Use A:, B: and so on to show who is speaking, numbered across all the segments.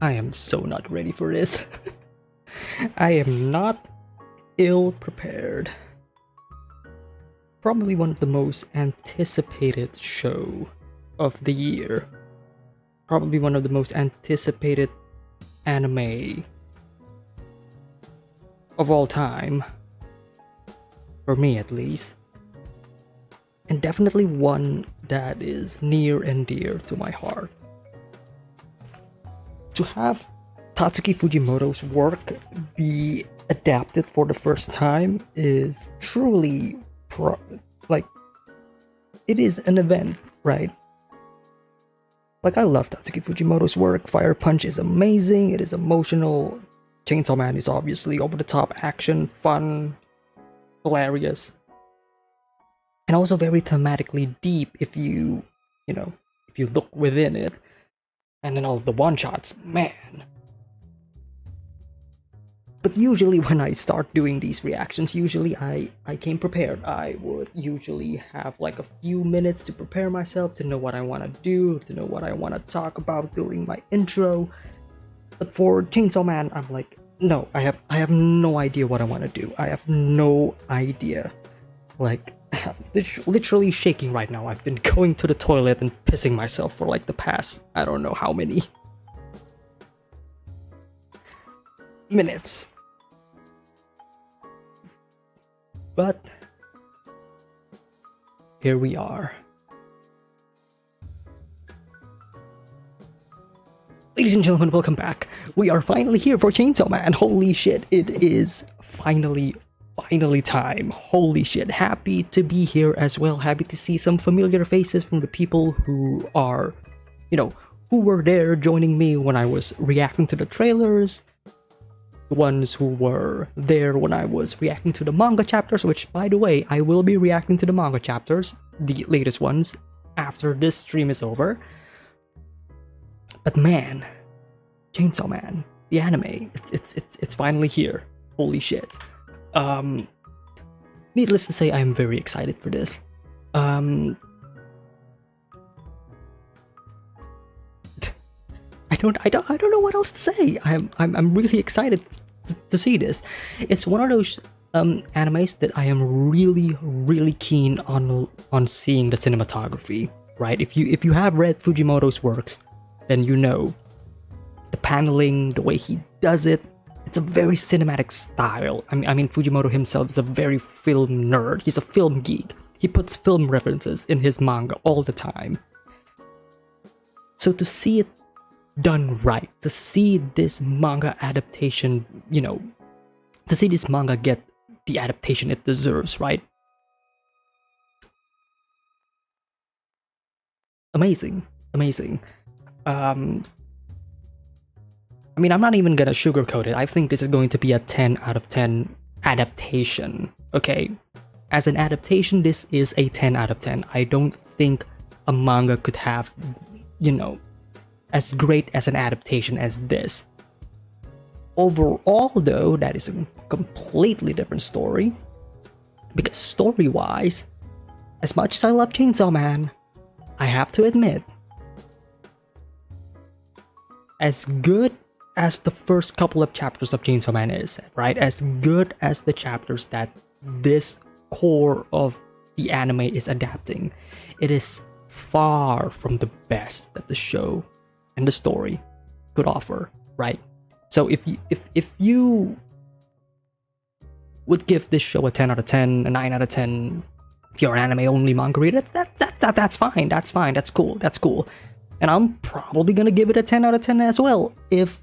A: I am so not ready for this. I am not ill prepared. Probably one of the most anticipated show of the year. Probably one of the most anticipated anime of all time. For me at least. And definitely one that is near and dear to my heart. To have Tatsuki Fujimoto's work be adapted for the first time is truly it is an event, right? Like, I love Tatsuki Fujimoto's work. Fire Punch is amazing, it is emotional. Chainsaw Man is obviously over the top action, fun, hilarious, and also very thematically deep if you look within it. And then all of the one-shots, man. But usually when I start doing these reactions, usually I came prepared. I would usually have like a few minutes to prepare myself, to know what I want to do, to know what I want to talk about during my intro. But for Chainsaw Man, I'm like, no, I have no idea what I want to do. I have no idea. Like, literally shaking right now. I've been going to the toilet and pissing myself for like the past, I don't know how many minutes. But here we are. Ladies and gentlemen, welcome back. We are finally here for Chainsaw Man. Holy shit, it is finally time. Holy shit, happy to be here as well. Happy to see some familiar faces from the people who are, who were there joining me when I was reacting to the trailers. The ones who were there when I was reacting to the manga chapters, which, by the way, I will be reacting to the manga chapters, the latest ones, after this stream is over. But man, Chainsaw Man, the anime, it's finally here. Holy shit. Needless to say, I am very excited for this. I don't know what else to say. I'm really excited to see this. It's one of those animes that I am really keen on seeing the cinematography. Right? If you have read Fujimoto's works, then you know the paneling, the way he does it. It's a very cinematic style. I mean, Fujimoto himself is a very film nerd. He's a film geek. He puts film references in his manga all the time. So to see it done right, to see this manga adaptation, to see this manga get the adaptation it deserves, right? Amazing. I mean, I'm not even gonna sugarcoat it. I think this is going to be a 10 out of 10 adaptation, okay? As an adaptation, this is a 10 out of 10. I don't think a manga could have, as great as an adaptation as this. Overall, though, that is a completely different story. Because story-wise, as much as I love Chainsaw Man, I have to admit, as good as the first couple of chapters of Chainsaw Man is, right? As good as the chapters that this core of the anime is adapting, it is far from the best that the show and the story could offer, right? So if you would give this show a 10 out of 10, a 9 out of 10, if you're an anime only manga reader, that's fine, that's cool. And I'm probably gonna give it a 10 out of 10 as well if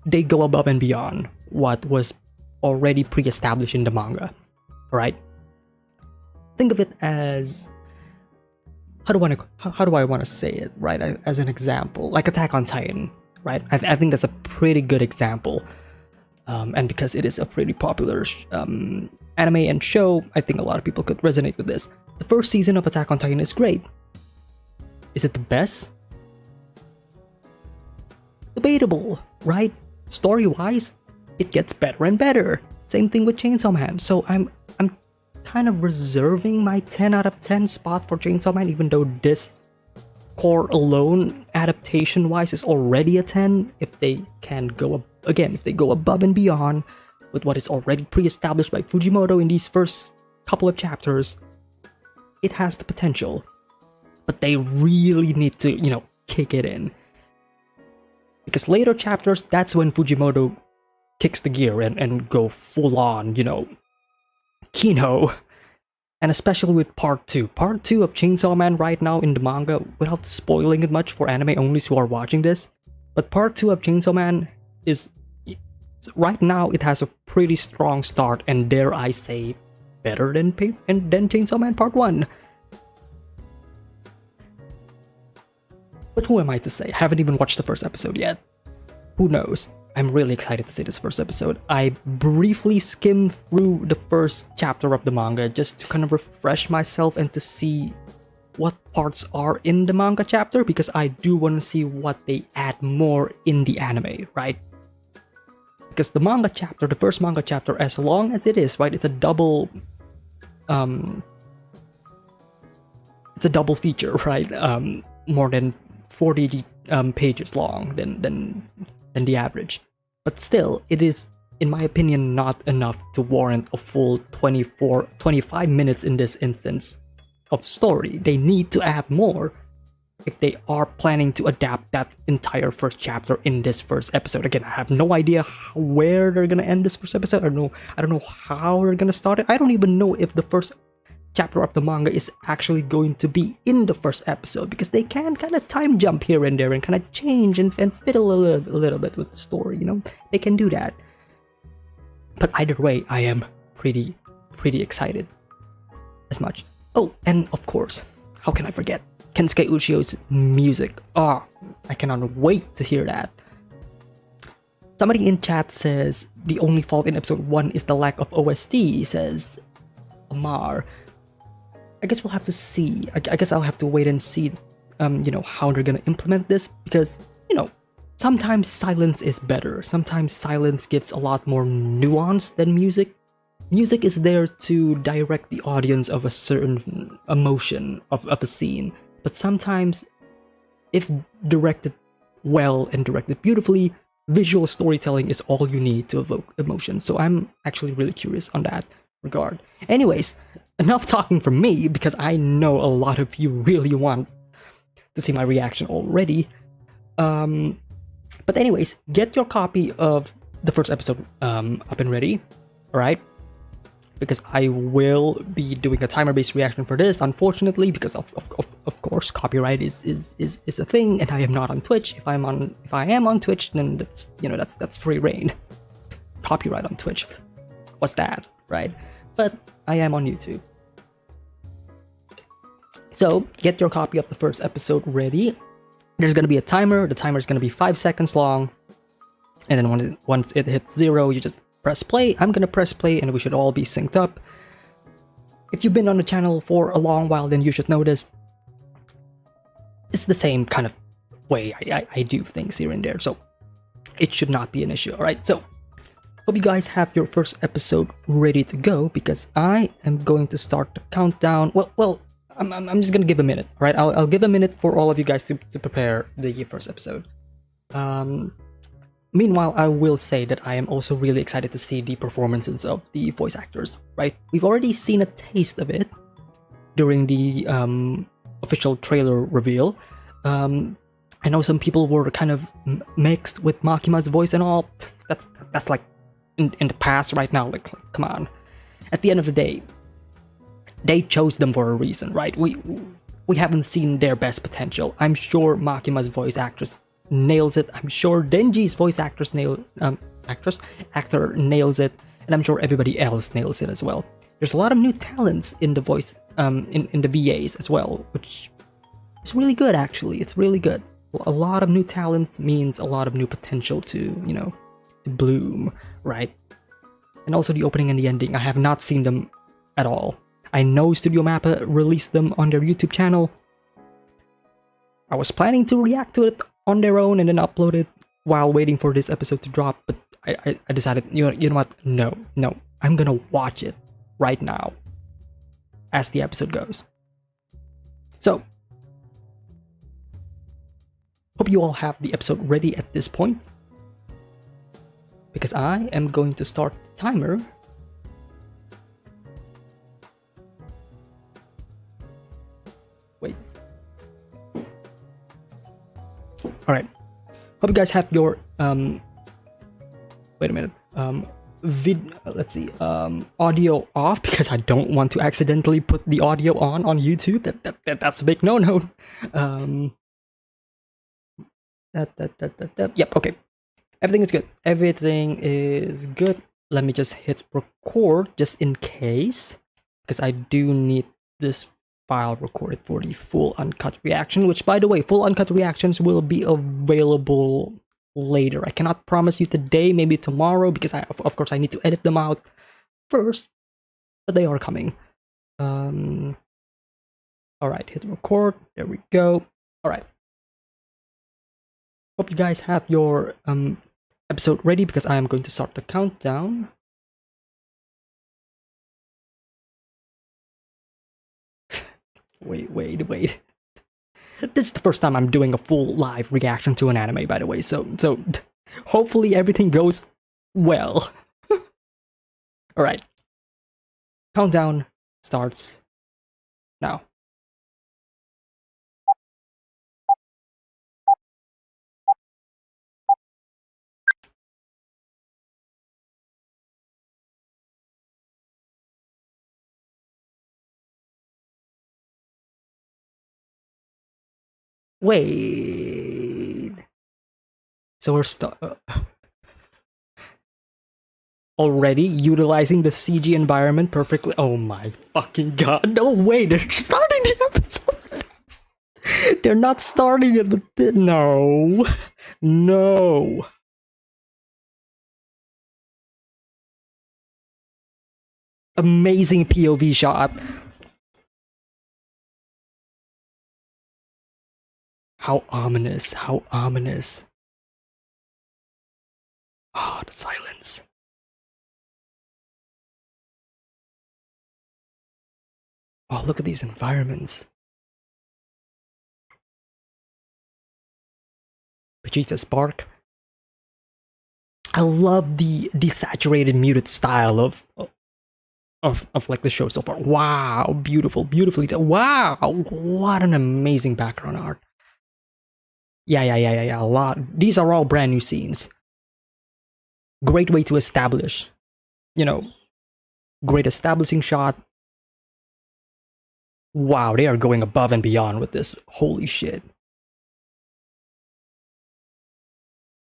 A: they go above and beyond what was already pre-established in the manga, right? Think of it as, how do I want to say it, right? As an example, like Attack on Titan, right? I think that's a pretty good example, and because it is a pretty popular anime and show, I think a lot of people could resonate with this. The first season of Attack on Titan is great. Is it the best? Debatable, right? Story-wise, it gets better and better. Same thing with Chainsaw Man. So I'm kind of reserving my 10 out of 10 spot for Chainsaw Man, even though this core alone, adaptation-wise, is already a 10. If they can go if they go above and beyond with what is already pre-established by Fujimoto in these first couple of chapters, it has the potential. But they really need to, kick it in. Because later chapters, that's when Fujimoto kicks the gear and go full on, Kino. And especially with part 2. Part 2 of Chainsaw Man right now in the manga, without spoiling it much for anime onlys who are watching this, but part 2 of Chainsaw Man is, right now, it has a pretty strong start, and dare I say, better than Chainsaw Man part 1. But who am I to say? I haven't even watched the first episode yet. Who knows? I'm really excited to see this first episode. I briefly skimmed through the first chapter of the manga just to kind of refresh myself and to see what parts are in the manga chapter, because I do want to see what they add more in the anime, right? Because the manga chapter, the first manga chapter, as long as it is, right, it's a double feature, right? More than 40 pages long than the average. But still, it is, in my opinion, not enough to warrant a full 25 minutes in this instance of story. They need to add more if they are planning to adapt that entire first chapter in this first episode. Again, I have no idea where they're gonna end this first episode. I don't know how they're gonna start it. I don't even know if the first chapter of the manga is actually going to be in the first episode, because they can kind of time jump here and there and kind of change and fiddle a little bit with the story, They can do that. But either way, I am pretty excited as much. Oh, and of course, how can I forget Kensuke Uchio's music? Oh, I cannot wait to hear that. Somebody in chat says the only fault in episode 1 is the lack of OST, says Amar. I guess we'll have to see. I guess I'll have to wait and see, how they're gonna implement this, because, sometimes silence is better. Sometimes silence gives a lot more nuance than music. Music is there to direct the audience of a certain emotion of a scene, but sometimes, if directed well and directed beautifully, visual storytelling is all you need to evoke emotion. So I'm actually really curious on that regard. Anyways, enough talking from me, because I know a lot of you really want to see my reaction already. But anyways, get your copy of the first episode up and ready, alright? Because I will be doing a timer-based reaction for this, unfortunately, because of course copyright is a thing, and I am not on Twitch. If I am on Twitch, then that's free reign. Copyright on Twitch. What's that, right? But I am on YouTube. So, get your copy of the first episode ready. There's going to be a timer. The timer is going to be 5 seconds long. And then once it hits 0, you just press play. I'm going to press play, and we should all be synced up. If you've been on the channel for a long while, then you should notice it's the same kind of way I do things here and there. So, it should not be an issue, alright? So, hope you guys have your first episode ready to go, because I am going to start the countdown. Well, I'm just gonna give a minute, right? I'll give a minute for all of you guys to prepare the first episode. Meanwhile, I will say that I am also really excited to see the performances of the voice actors, right? We've already seen a taste of it during the official trailer reveal. I know some people were kind of mixed with Makima's voice and all. That's like in the past. Right now, like come on. At the end of the day, they chose them for a reason, right? We haven't seen their best potential. I'm sure Makima's voice actress nails it. I'm sure Denji's voice actor nails it, and I'm sure everybody else nails it as well. There's a lot of new talents in the voice, in the VAs as well, which is really good. Actually, it's really good. A lot of new talent means a lot of new potential to to bloom, right? And also the opening and the ending, I have not seen them at all. I know Studio Mappa released them on their YouTube channel. I was planning to react to it on their own and then upload it while waiting for this episode to drop, but I decided, you know what? No, I'm gonna watch it right now as the episode goes. So, Hope you all have the episode ready at this point, because I am going to start the timer. Wait. Alright. Hope you guys have your wait a minute. Let's see. Audio off, because I don't want to accidentally put the audio on YouTube. That's a big no-no. Yep, okay. Everything is good. Everything is good. Let me just hit record just in case, because I do need this file recorded for the full uncut reaction, which, by the way, full uncut reactions will be available later. I cannot promise you today, maybe tomorrow, because of course I need to edit them out first, but they are coming. All right, hit record. There we go. All right. Hope you guys have your episode ready, because I am going to start the countdown. Wait. This is the first time I'm doing a full live reaction to an anime, by the way, so hopefully everything goes well. Alright. Countdown starts now. Wait. So we're already utilizing the CG environment perfectly. Oh my fucking god. No way, they're starting the episode. They're not starting it with this. No. No. Amazing POV shot. How ominous. How ominous. Oh, the silence. Oh, look at these environments. Vegeta's bark. I love the desaturated muted style of like the show so far. Wow, beautifully done. Wow, what an amazing background art. Yeah, a lot. These are all brand new scenes. Great way to establish, great establishing shot. Wow, they are going above and beyond with this. Holy shit.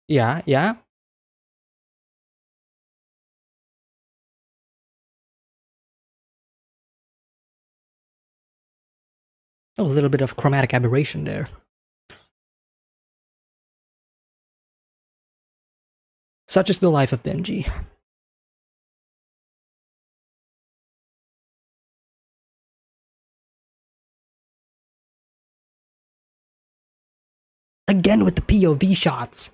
A: Yeah. Oh, a little bit of chromatic aberration there. Such is the life of Benji. Again with the POV shots.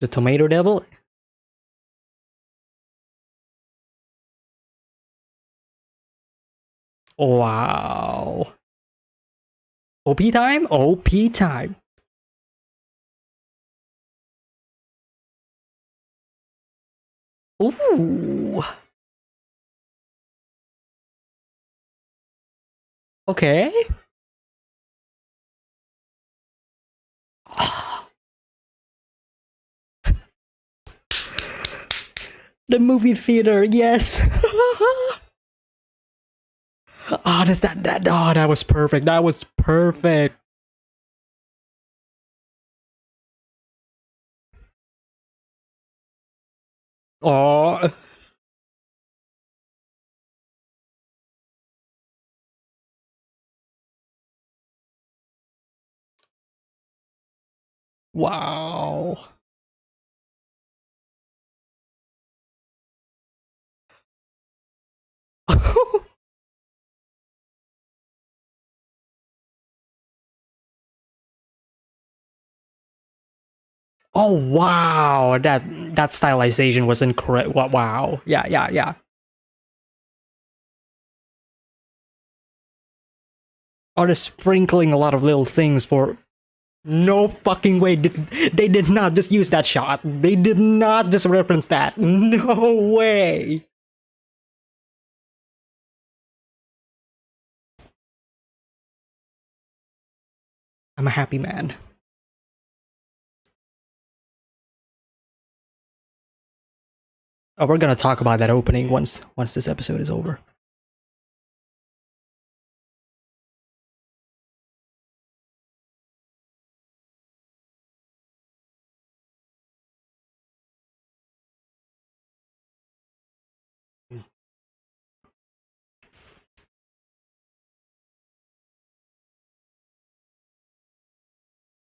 A: The Tomato Devil. Wow. OP time? OP time. Ooh. Okay. The movie theater, yes. Oh, that was perfect. That was perfect. Oh. Wow. Oh wow, that stylization was incredible. Wow. Yeah. are just sprinkling a lot of little things for no fucking way. They did not just use that shot. They did not just reference that. No way. I'm a happy man. Oh, we're gonna talk about that opening once this episode is over.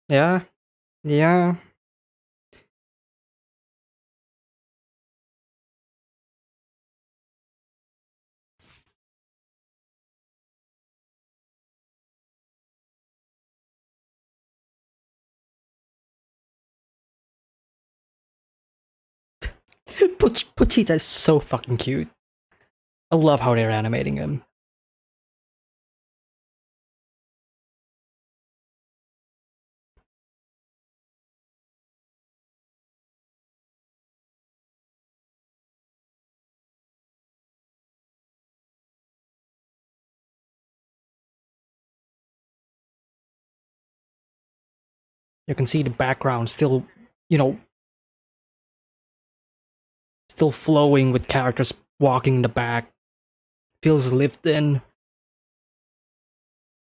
A: Yeah, yeah. Pochita is so fucking cute. I love how they're animating him. You can see the background still, you know, still flowing with characters walking in the back. Feels lived in.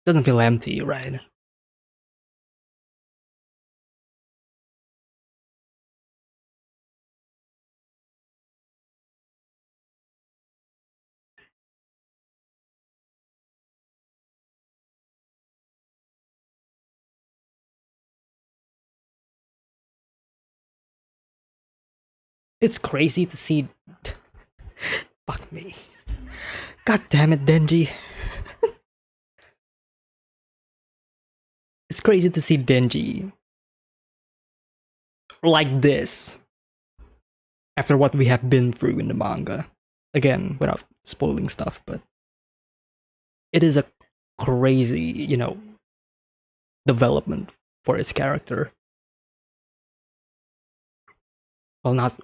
A: Doesn't feel empty, right? It's crazy to see. Fuck me. God damn it, Denji. It's crazy to see Denji like this after what we have been through in the manga. Again, without spoiling stuff, but it is a crazy, development for his character. Well, not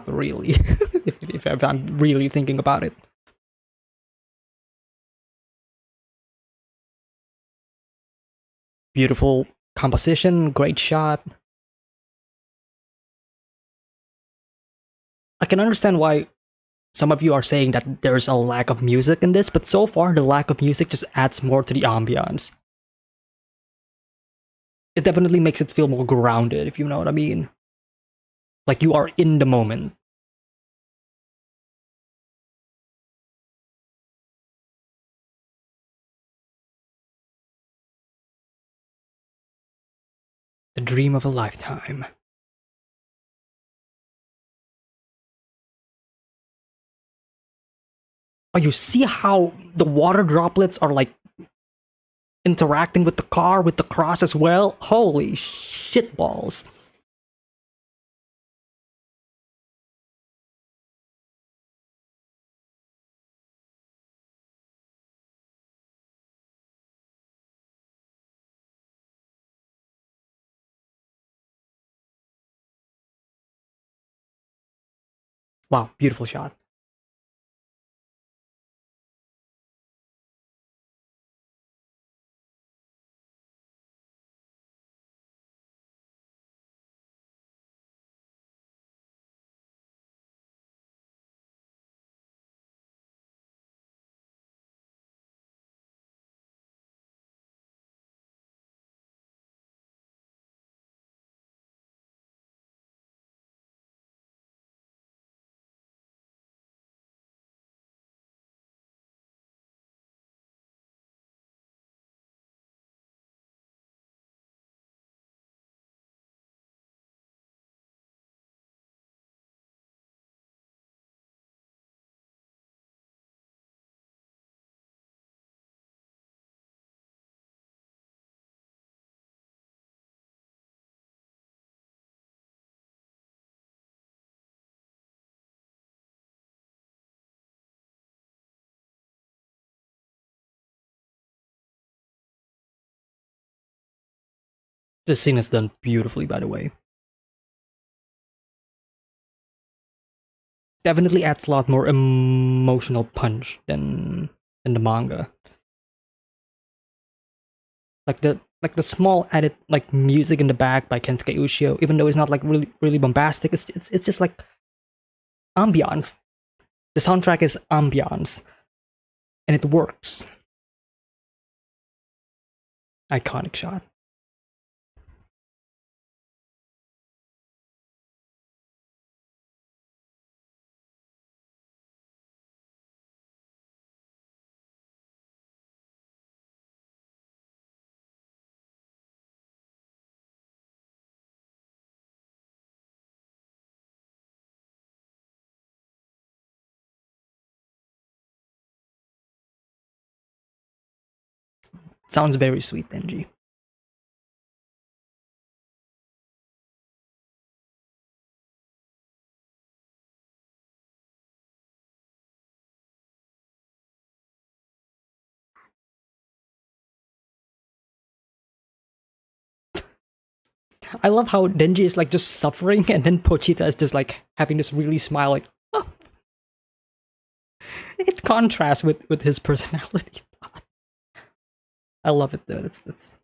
A: really. if I'm really thinking about it. Beautiful composition, great shot. I can understand why some of you are saying that there's a lack of music in this, but so far the lack of music just adds more to the ambiance. It definitely makes it feel more grounded, if you know what I mean. Like you are in the moment. The dream of a lifetime. Oh, you see how the water droplets are like interacting with the car, with the cross as well? Holy shitballs. Wow, beautiful shot. This scene is done beautifully, by the way. Definitely adds a lot more emotional punch than the manga. Like the small added like music in the back by Kensuke Ushio, even though it's not like really bombastic, it's just like ambiance. The soundtrack is ambiance, and it works. Iconic shot. Sounds very sweet, Denji. I love how Denji is like just suffering, and then Pochita is just like having this really smile, like oh. It contrasts with his personality. I love it though. That's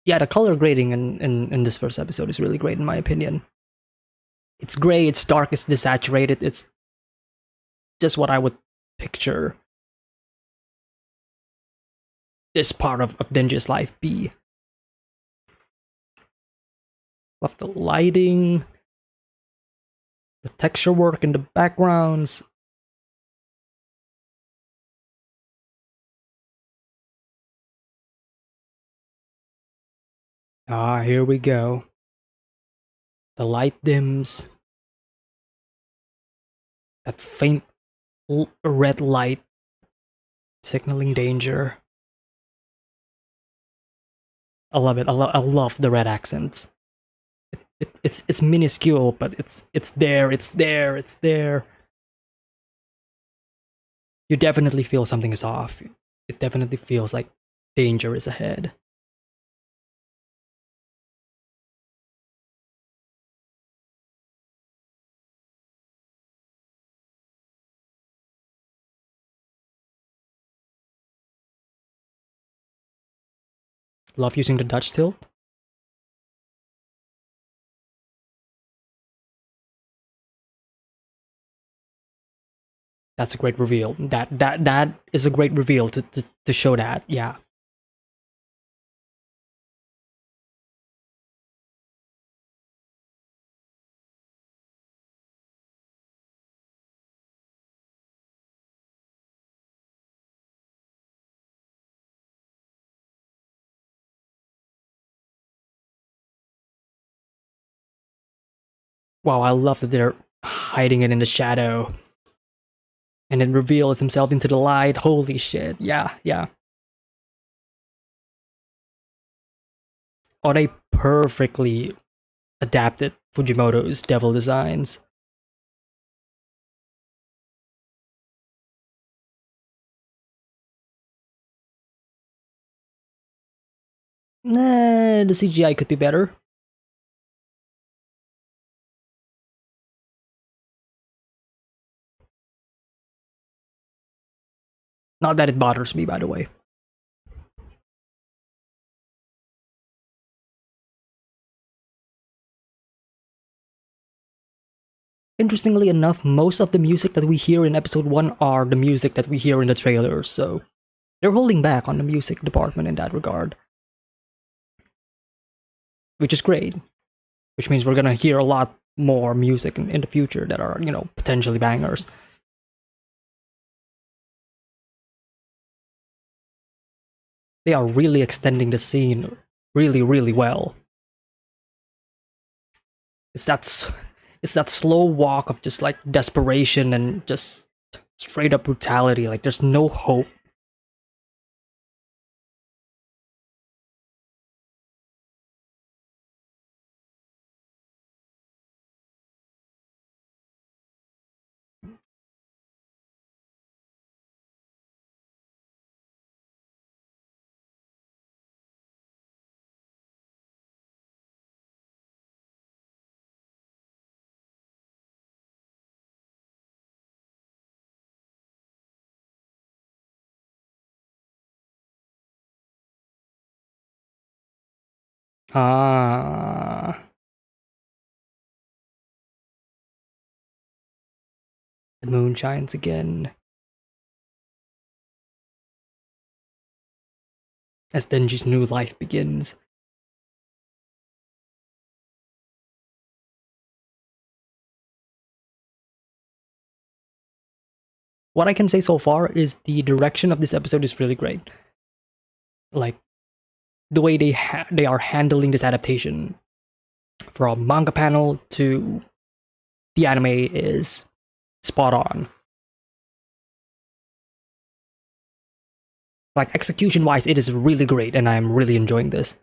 A: yeah. The color grading in this first episode is really great in my opinion. It's gray, it's dark, it's desaturated. It's just what I would picture this part of Denji's life be. Love the lighting, the texture work in the backgrounds. Ah, here we go. The light dims. That faint red light signaling danger. I love it. I love the red accents. It's minuscule, but it's there. It's there. It's there. You definitely feel something is off. It definitely feels like danger is ahead. Love using the Dutch tilt. That's a great reveal. That is a great reveal to show that. Yeah. Wow, I love that they're hiding it in the shadow, and it reveals himself into the light. Holy shit! Yeah, yeah. Oh, they perfectly adapted Fujimoto's devil designs. Nah, the CGI could be better. Not that it bothers me, by the way. Interestingly enough, most of the music that we hear in episode 1 are the music that we hear in the trailers, so they're holding back on the music department in that regard, which is great. Which means we're gonna hear a lot more music in the future that are, potentially bangers. They are really extending the scene really, really well. It's that it's that slow walk of just like desperation and just straight up brutality. Like there's no hope. Ah, the moon shines again as Denji's new life begins. What I can say so far is the direction of this episode is really great. Like the way they are handling this adaptation from manga panel to the anime is spot on. Like execution wise, it is really great, and I'm really enjoying this.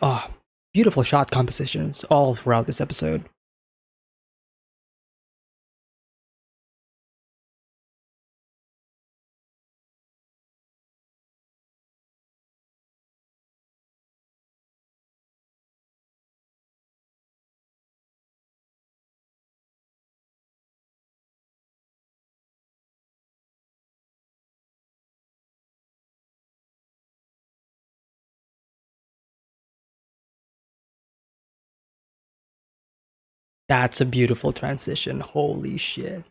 A: Oh, beautiful shot compositions all throughout this episode. That's a beautiful transition. Holy shit.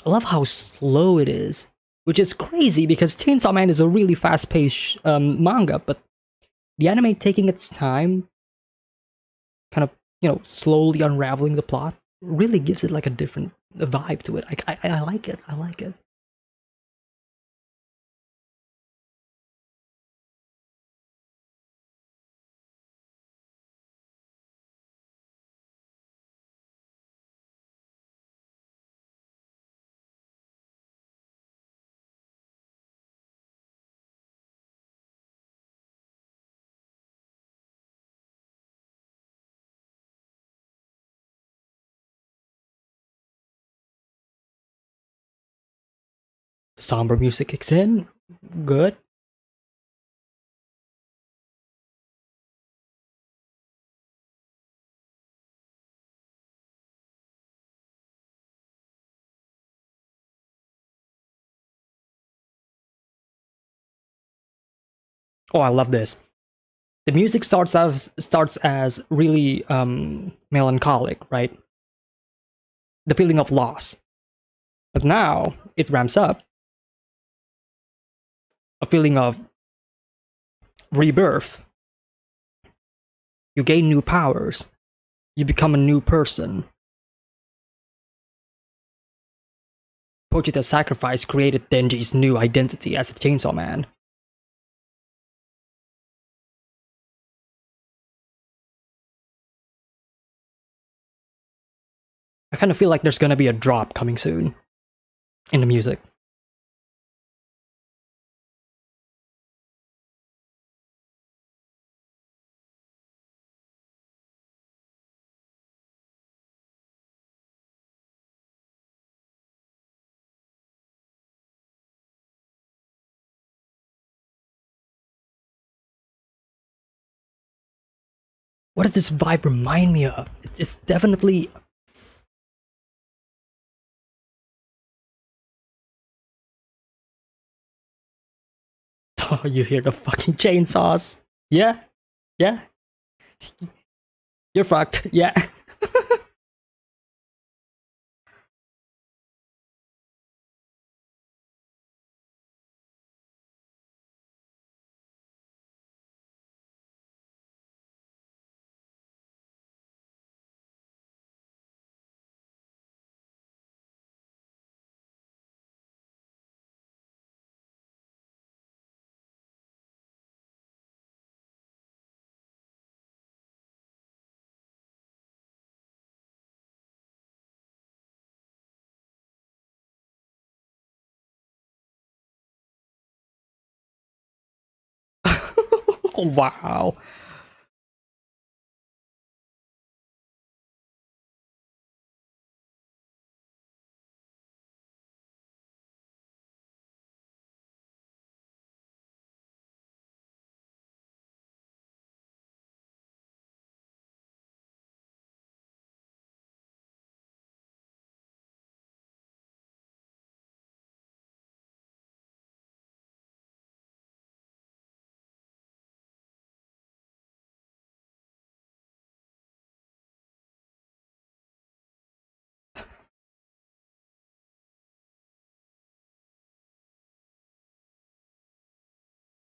A: I love how slow it is, which is crazy because Chainsaw Man is a really fast paced manga, but the anime taking its time, kind of, slowly unraveling the plot, really gives it like a different vibe to it. I like it. I like it. The somber music kicks in. Good. Oh, I love this. The music starts as really melancholic, right? The feeling of loss. But now it ramps up a feeling of rebirth. You gain new powers. You become a new person. Pochita's sacrifice created Denji's new identity as a Chainsaw Man. I kind of feel like there's gonna be a drop coming soon in the music. What does this vibe remind me of? It's definitely. Oh, you hear the fucking chainsaws? Yeah, yeah. You're fucked. Yeah. Wow.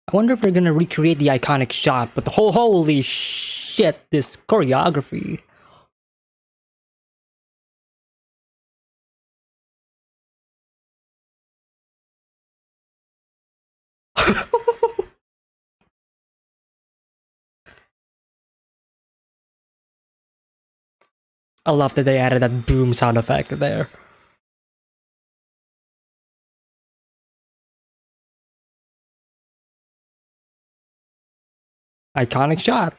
A: I wonder if they're gonna recreate the iconic shot, but the holy shit, this choreography. I love that they added that boom sound effect there. Iconic shot.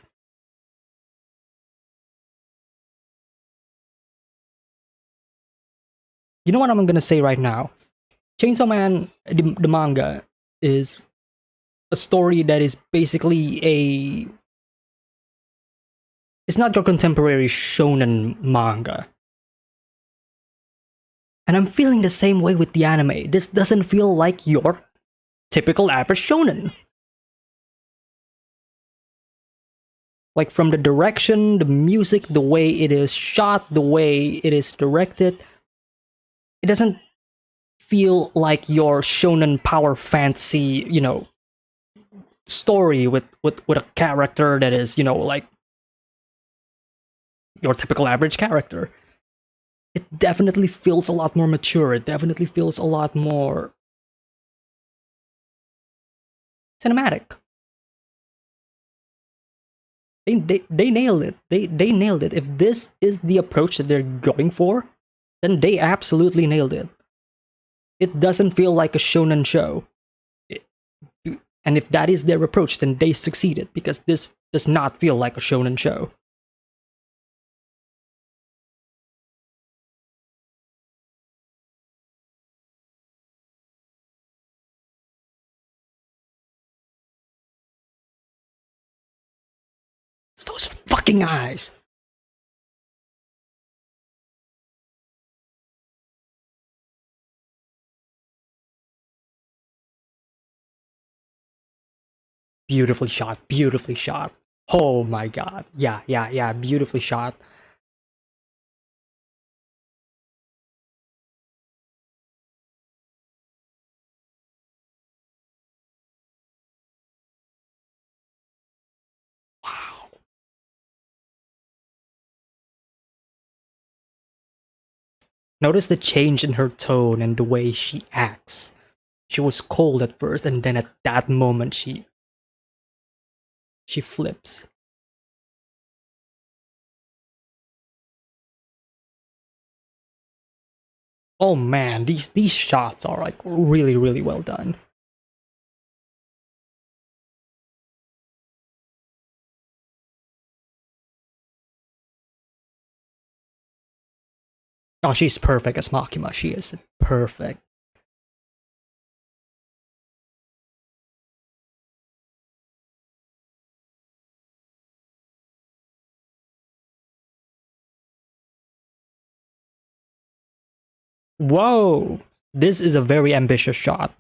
A: You know what I'm gonna say right now? Chainsaw Man, the manga, is a story that is basically a. It's not your contemporary shonen manga. And I'm feeling the same way with the anime. This doesn't feel like your typical average shonen. Like from the direction, the music, the way it is shot, the way it is directed, it doesn't feel like your shonen power fantasy, story with a character that is, like your typical average character. It definitely feels a lot more mature. It definitely feels a lot more cinematic. They nailed it. They nailed it. If this is the approach that they're going for, then they absolutely nailed it. It doesn't feel like a shonen show. And if that is their approach, then they succeeded because this does not feel like a shonen show. It's those fucking eyes. Beautifully shot. Beautifully shot. Oh my god. Yeah, yeah, yeah. Beautifully shot. Wow. Notice the change in her tone and the way she acts. She was cold at first, and then at that moment she flips. Oh man, these shots are like really really well done. Oh, she's perfect as Makima. She is perfect. Whoa, this is a very ambitious shot.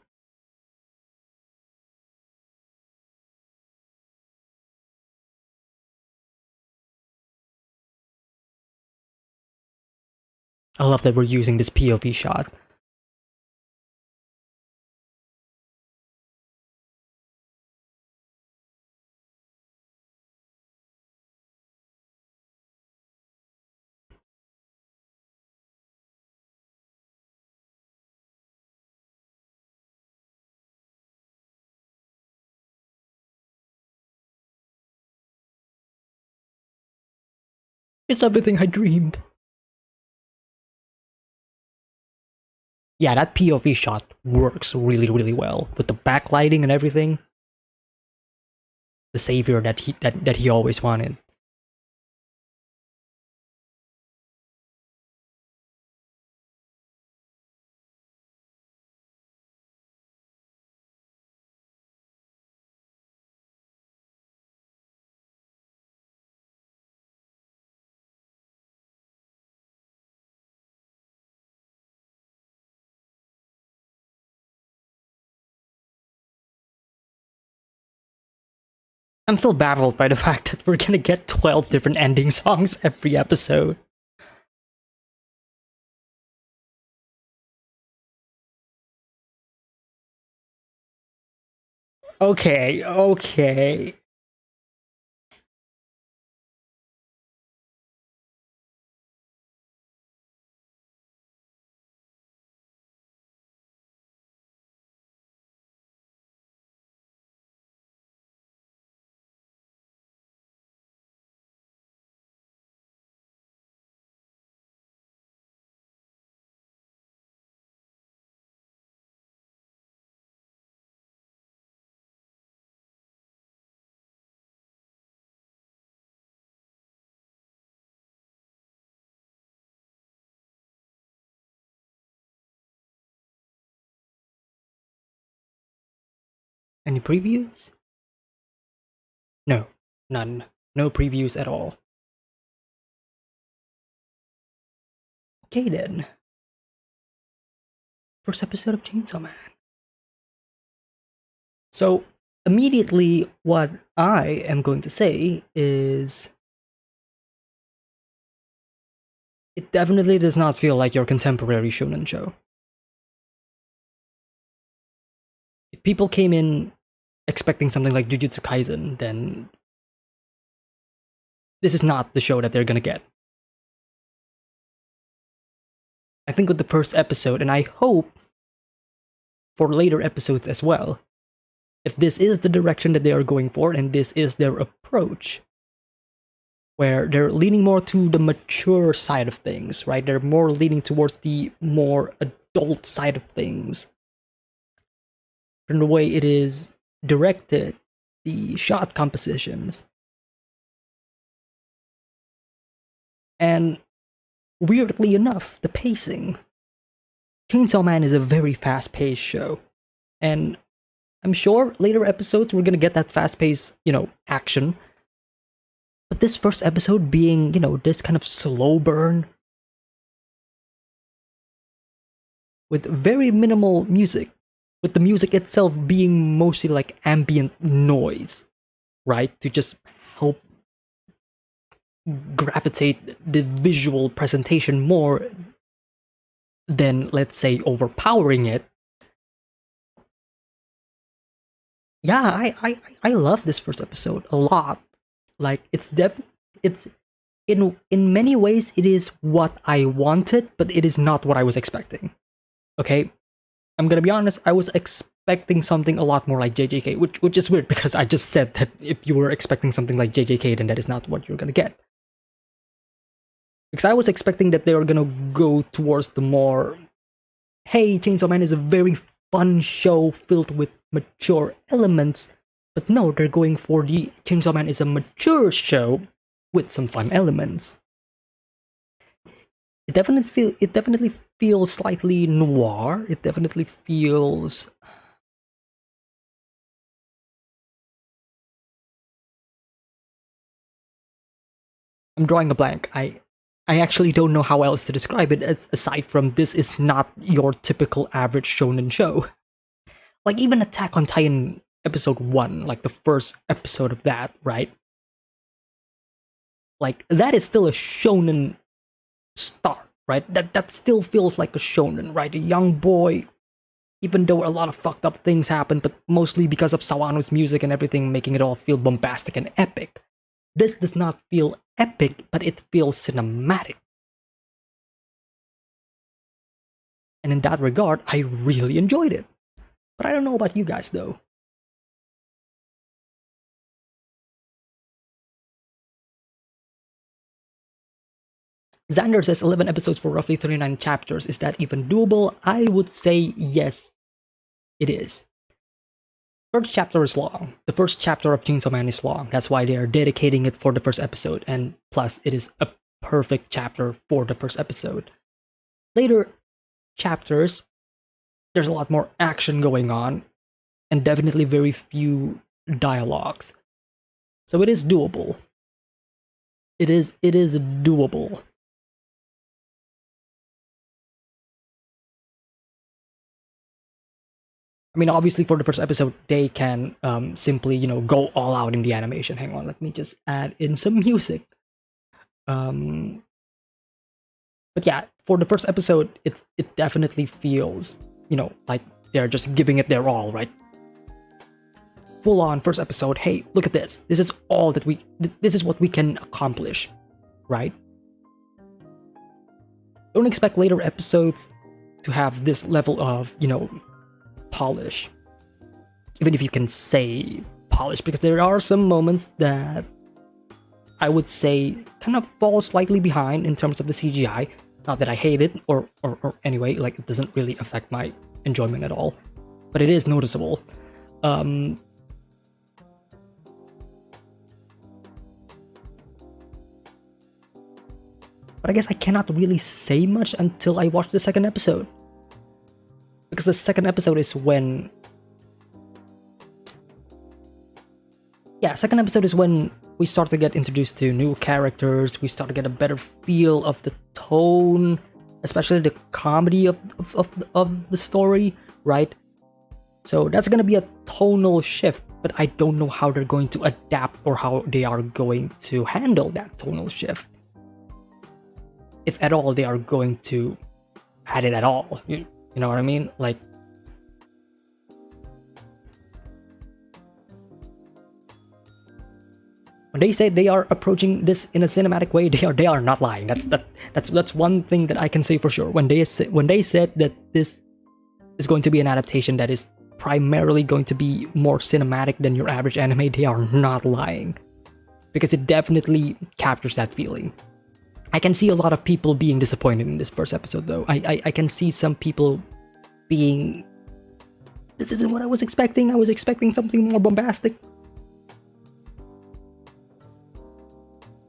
A: I love that we're using this POV shot. It's everything I dreamed. Yeah, that POV shot works really really well with the backlighting and everything. The savior that he always wanted. I'm still baffled by the fact that we're gonna get 12 different ending songs every episode. Okay, okay. Any previews? No, none. No previews at all. Okay then. First episode of Chainsaw Man. So, immediately, what I am going to say is it definitely does not feel like your contemporary shonen show. If people came in expecting something like Jujutsu Kaisen, then this is not the show that they're gonna get. I think with the first episode, and I hope for later episodes as well, if this is the direction that they are going for and this is their approach, where they're leaning more to the mature side of things, right? They're more leaning towards the more adult side of things. From the way it is directed, the shot compositions. And weirdly enough, the pacing. Chainsaw Man is a very fast-paced show. And I'm sure later episodes we're gonna get that fast-paced, action. But this first episode being, this kind of slow burn with very minimal music, with the music itself being mostly like ambient noise, right? To just help gravitate the visual presentation more than, let's say, overpowering it. Yeah, I love this first episode a lot. Like it's in many ways it is what I wanted, but it is not what I was expecting. Okay, I'm gonna be honest. I was expecting something a lot more like JJK, which is weird because I just said that if you were expecting something like JJK, then that is not what you're gonna get. Because I was expecting that they were gonna go towards the more, hey, Chainsaw Man is a very fun show filled with mature elements, but no, they're going for the Chainsaw Man is a mature show with some fun elements. It definitely feels slightly noir. It definitely feels I'm drawing a blank. I actually don't know how else to describe it aside from this is not your typical average shonen show. Like even Attack on Titan episode 1, like the first episode of that, right? Like that is still a shonen start, right? That still feels like a shonen, right? A young boy, even though a lot of fucked up things happen, but mostly because of Sawano's music and everything making it all feel bombastic and epic. This does not feel epic, but it feels cinematic. And in that regard, I really enjoyed it. But I don't know about you guys though. Xander says 11 episodes for roughly 39 chapters. Is that even doable? I would say yes, it is. First chapter is long. The first chapter of Chainsaw Man is long. That's why they are dedicating it for the first episode. And plus, it is a perfect chapter for the first episode. Later chapters, there's a lot more action going on, and definitely very few dialogues. So it is doable. It is doable. I mean, obviously, for the first episode, they can simply, go all out in the animation. Hang on, let me just add in some music. But yeah, for the first episode, it definitely feels, like they're just giving it their all, right? full on first episode, hey, look at this. This is all that this is what we can accomplish, right? Don't expect later episodes to have this level of, polish. Even if you can say polish, because there are some moments that I would say kind of fall slightly behind in terms of the CGI. Not that I hate it, or anyway, like, it doesn't really affect my enjoyment at all. But it is noticeable. But I guess I cannot really say much until I watch the second episode. Because the second episode is when... second episode is when we start to get introduced to new characters, we start to get a better feel of the tone, especially the comedy of the story, right? So that's gonna be a tonal shift, but I don't know how they're going to adapt or how they are going to handle that tonal shift. If at all they are going to add it at all. You know what I mean? Like, when they say they are approaching this in a cinematic way, they are not lying. That's one thing that I can say for sure. When they said that this is going to be an adaptation that is primarily going to be more cinematic than your average anime, they are not lying, because it definitely captures that feeling. I can see a lot of people being disappointed in this first episode, though. I can see some people being, this isn't what I was expecting. I was expecting something more bombastic.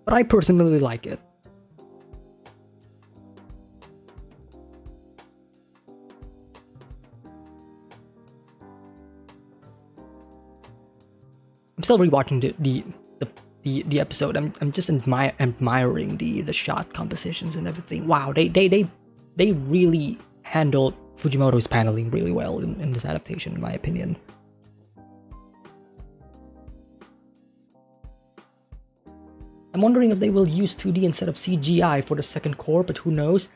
A: But I personally like it. I'm still rewatching the episode. I'm just admiring the shot compositions and everything. Wow, they really handled Fujimoto's paneling really well in this adaptation, in my opinion. I'm wondering if they will use 2D instead of CGI for the second core, but who knows?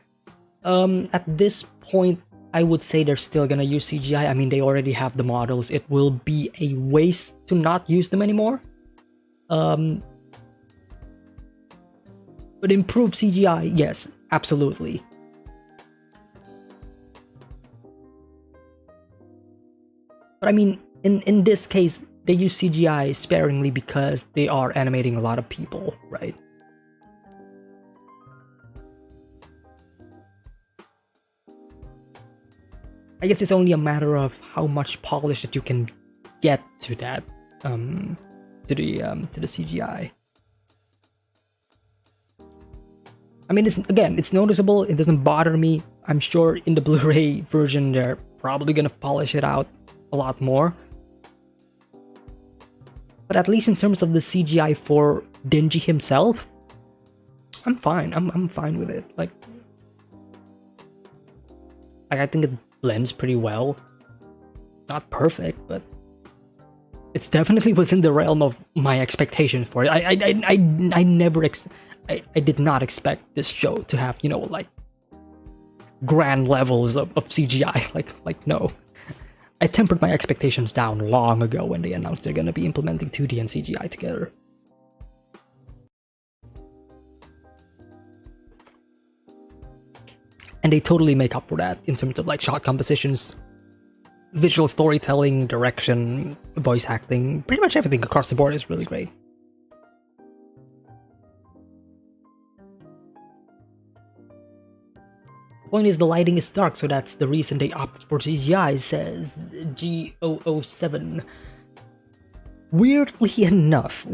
A: At this point, I would say they're still gonna use CGI. I mean, they already have the models. It will be a waste to not use them anymore. But improve CGI, yes, absolutely. But I mean, in this case, they use CGI sparingly because they are animating a lot of people, right? I guess it's only a matter of how much polish that you can get to that, to the CGI. I mean, it's noticeable. It doesn't bother me. I'm sure in the Blu-ray version, they're probably gonna polish it out a lot more. But at least in terms of the CGI for Denji himself, I'm fine. I'm fine with it. Like I think it blends pretty well. Not perfect, but it's definitely within the realm of my expectations for it. I did not expect this show to have, like grand levels of CGI. Like no. I tempered my expectations down long ago when they announced they're gonna be implementing 2D and CGI together. And they totally make up for that in terms of like shot compositions, visual storytelling, direction, voice acting, pretty much everything across the board is really great. Point is, the lighting is dark, so that's the reason they opted for CGI, says G007. Weirdly enough.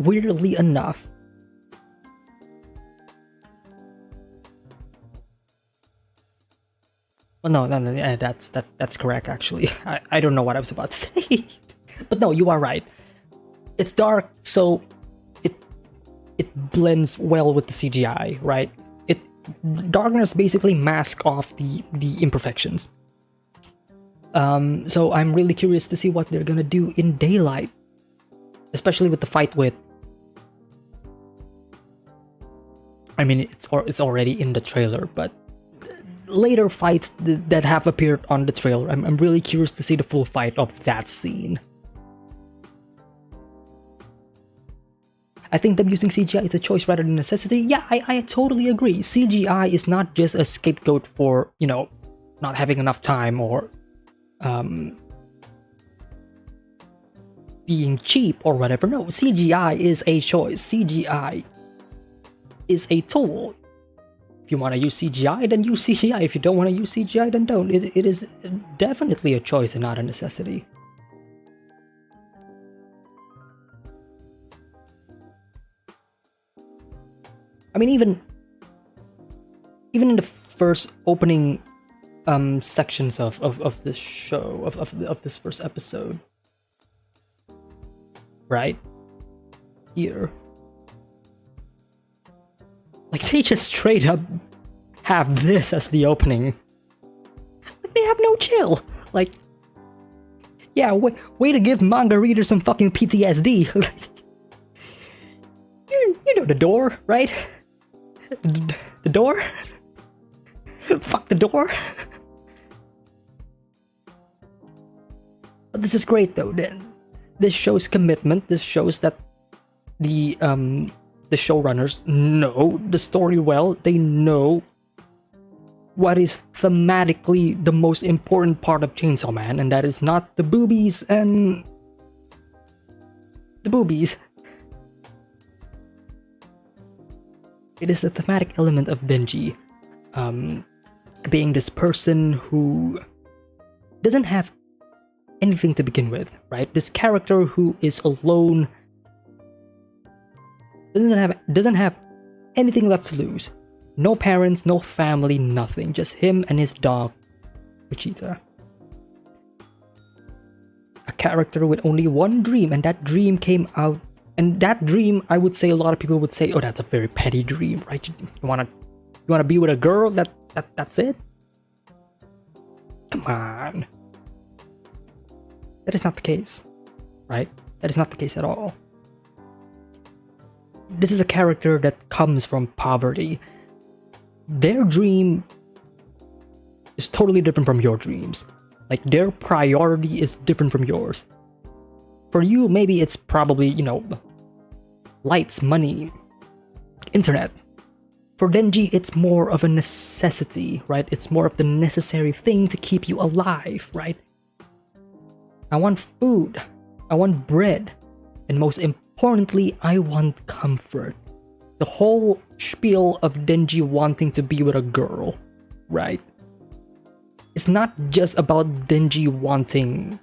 A: Oh, no, that's correct, actually. I don't know what I was about to say. But no, you are right. It's dark, so it blends well with the CGI, right? Darkness basically masks off the imperfections. So I'm really curious to see what they're gonna do in daylight, especially with the fight with. I mean, it's already in the trailer, but later fights that have appeared on the trailer, I'm really curious to see the full fight of that scene. I think them using CGI is a choice rather than a necessity. Yeah, I totally agree. CGI is not just a scapegoat for, you know, not having enough time or being cheap or whatever. No, CGI is a choice. CGI is a tool. If you want to use CGI, then use CGI. If you don't want to use CGI, then don't. It is definitely a choice and not a necessity. I mean, even in the first opening sections of this show, of this first episode, right here, like, they just straight up have this as the opening. Like, they have no chill. Like, yeah, way to give manga readers some fucking PTSD. You know the door, right? The door? Fuck the door. But this is great though. This shows commitment. This shows that the showrunners know the story well. They know what is thematically the most important part of Chainsaw Man, and that is not the boobies and the boobies. It is the thematic element of Denji, being this person who doesn't have anything to begin with, right? This character who is alone, doesn't have anything left to lose. No parents, no family, nothing. Just him and his dog, Wichita. A character with only one dream, and that dream came out. And that dream, I would say, a lot of people would say, "Oh, that's a very petty dream, right? You wanna be with a girl? That's it? Come on." That is not the case, right? That is not the case at all. This is a character that comes from poverty. Their dream is totally different from your dreams. Like, their priority is different from yours. For you, maybe it's probably, you know, lights, money, internet. For Denji, it's more of a necessity, right? It's more of the necessary thing to keep you alive, right? I want food, I want bread, and most importantly, I want comfort. The whole spiel of Denji wanting to be with a girl, right? It's not just about Denji wanting,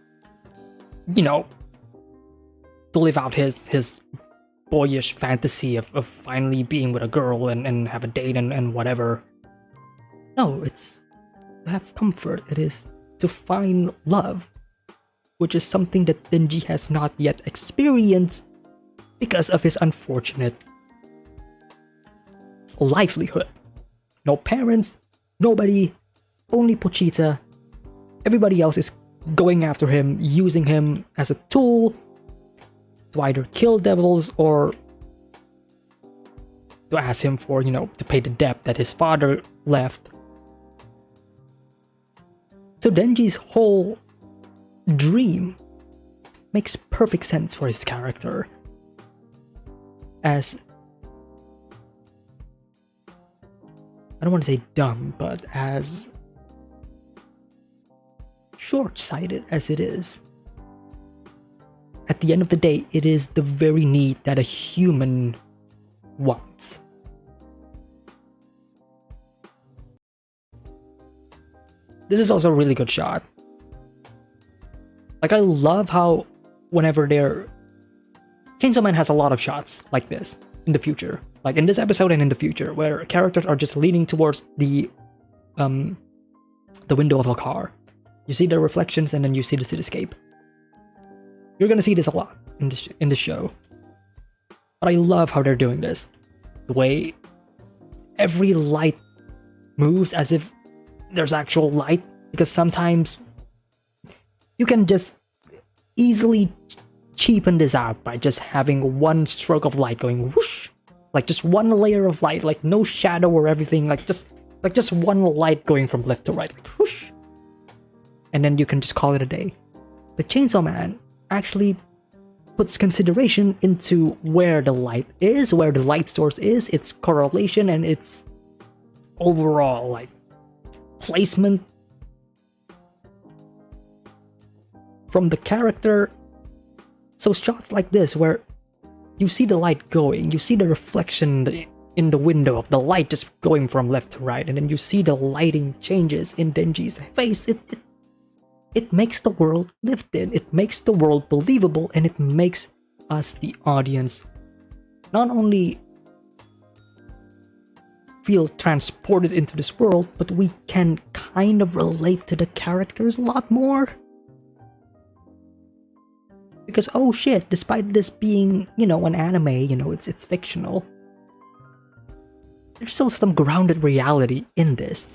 A: you know, to live out his boyish fantasy of finally being with a girl and have a date and whatever. No, it's to have comfort. It is to find love, which is something that Denji has not yet experienced because of his unfortunate livelihood. No parents, nobody, only Pochita. Everybody else is going after him, using him as a tool to either kill devils or to ask him for, you know, to pay the debt that his father left. So Denji's whole dream makes perfect sense for his character, as, I don't want to say dumb, but as short-sighted as it is. At the end of the day, it is the very need that a human wants. This is also a really good shot. Like, I love how whenever Chainsaw Man has a lot of shots like this in the future. Like in this episode and in the future, where characters are just leaning towards the window of a car. You see their reflections and then you see the cityscape. You're gonna see this a lot in the show. But I love how they're doing this. The way every light moves as if there's actual light, because sometimes you can just easily cheapen this out by just having one stroke of light going whoosh, like just one layer of light, like no shadow or everything, like just one light going from left to right, like whoosh, and then you can just call it a day. But Chainsaw Man actually puts consideration into where the light is, where the light source is, its correlation, and its overall like placement from the character. So shots like this where you see the light going, you see the reflection in the window of the light just going from left to right, and then you see the lighting changes in Denji's face. It makes the world lived in, it makes the world believable, and it makes us, the audience, not only feel transported into this world, but we can kind of relate to the characters a lot more. Because, oh shit, despite this being, you know, an anime, you know, it's fictional, there's still some grounded reality in this.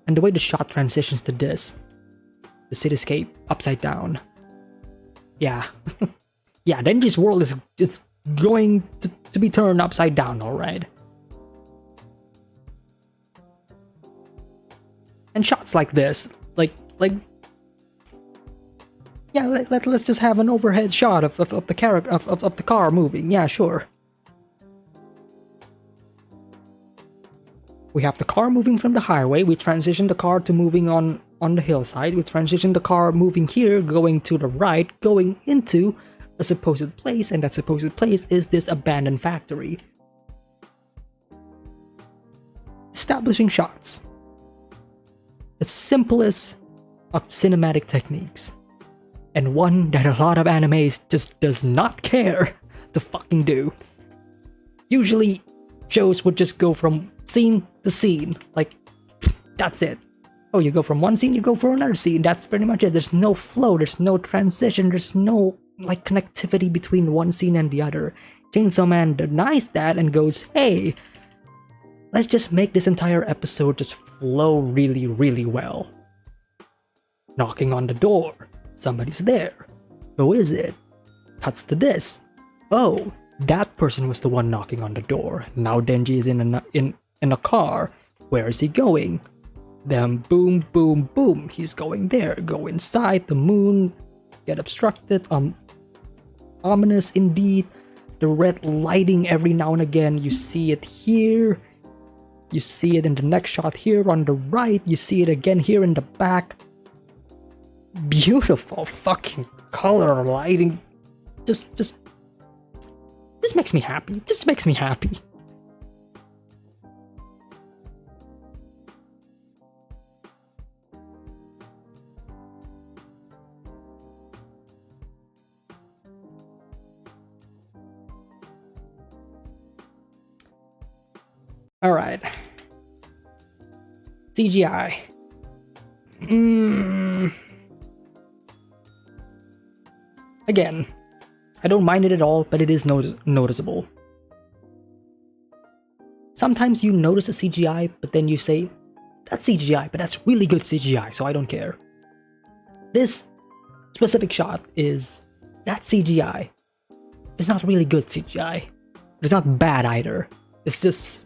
A: And the way the shot transitions to this, the cityscape upside down. Yeah. Yeah, Denji's world is it's going to be turned upside down, alright? And shots like this, like yeah, let's just have an overhead shot of the character of the car moving. Yeah, sure. We have the car moving from the highway, we transition the car to moving on the hillside, we transition the car moving here, going to the right, going into a supposed place, and that supposed place is this abandoned factory. Establishing shots. The simplest of cinematic techniques. And one that a lot of animes just does not care to fucking do. Usually, shows would just go from scene to scene, like, that's it. Oh, you go from one scene, you go for another scene, that's pretty much it. There's no flow, there's no transition, there's no, like, connectivity between one scene and the other. Chainsaw Man denies that and goes, hey, let's just make this entire episode just flow really, really well. Knocking on the door. Somebody's there. Who is it? Cuts to this. Oh, that person was the one knocking on the door. Now Denji is in a car. Where is he going? Then boom, boom, boom. He's going there. Go inside. The moon get obstructed. Ominous indeed. The red lighting every now and again. You see it here. You see it in the next shot here on the right. You see it again here in the back. Beautiful fucking color lighting. Just makes me happy. Just makes me happy. All right. CGI. Again, I don't mind it at all, but it is noticeable. Sometimes you notice a CGI, but then you say, that's CGI, but that's really good CGI, so I don't care. This specific shot is, that's CGI. It's not really good CGI. But it's not bad either. It's just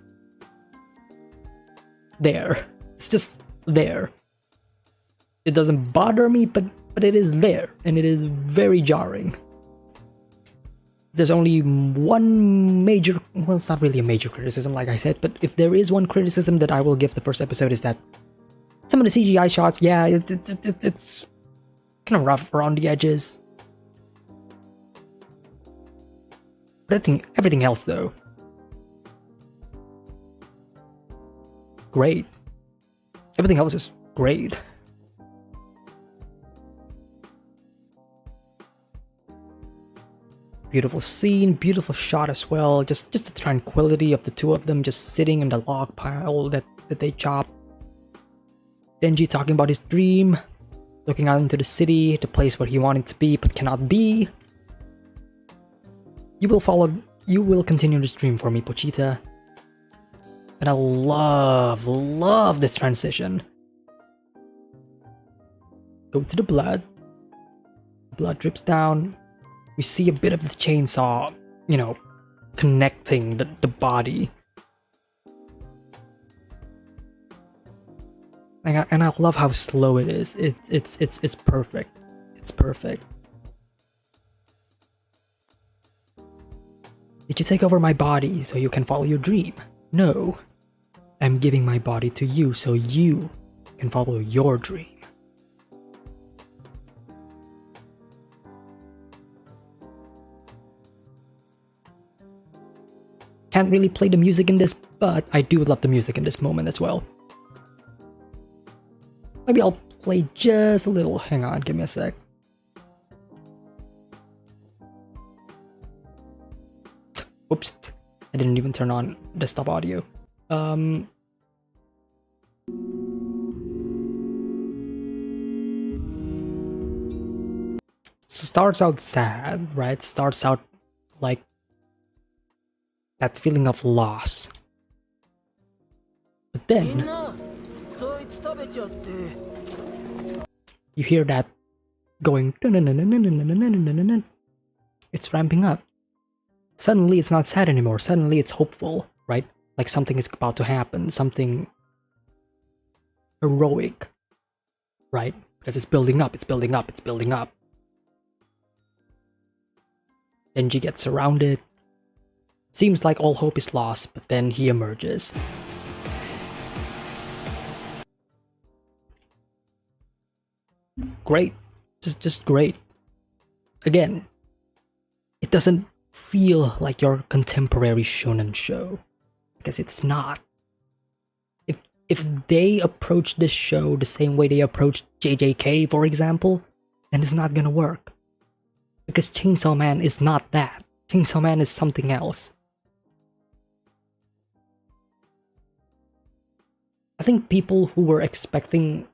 A: there. It's just there. It doesn't bother me, but it is there, and it is very jarring. There's only one major, well, it's not really a major criticism, like I said, but if there is one criticism that I will give the first episode is that some of the CGI shots, yeah, it's kind of rough around the edges. But I think everything else, though, great. Everything else is great. Beautiful scene, beautiful shot as well. Just the tranquility of the two of them just sitting in the log pile that they chopped. Denji talking about his dream, looking out into the city, the place where he wanted to be but cannot be. You will continue this dream for me, Pochita. And I love this transition. Go to the blood. Blood drips down. We see a bit of the chainsaw, you know, connecting the body. And I love how slow it is. It's perfect. It's perfect. Did you take over my body so you can follow your dream? No. I'm giving my body to you so you can follow your dream. Can't really play the music in this, but I do love the music in this moment as well. Maybe I'll play just a little. Hang on, give me a sec. Oops, I didn't even turn on desktop audio. Starts out sad, right? Starts out like that feeling of loss. But then you hear that going, it's ramping up. Suddenly it's not sad anymore, suddenly it's hopeful, right? Like something is about to happen, something heroic, right? Because it's building up, it's building up, it's building up. Denji gets surrounded. Seems like all hope is lost, but then he emerges. Great. Just great. Again, it doesn't feel like your contemporary shonen show. Because it's not. If they approach this show the same way they approached JJK, for example, then it's not gonna work. Because Chainsaw Man is not that. Chainsaw Man is something else. I think people who were expecting,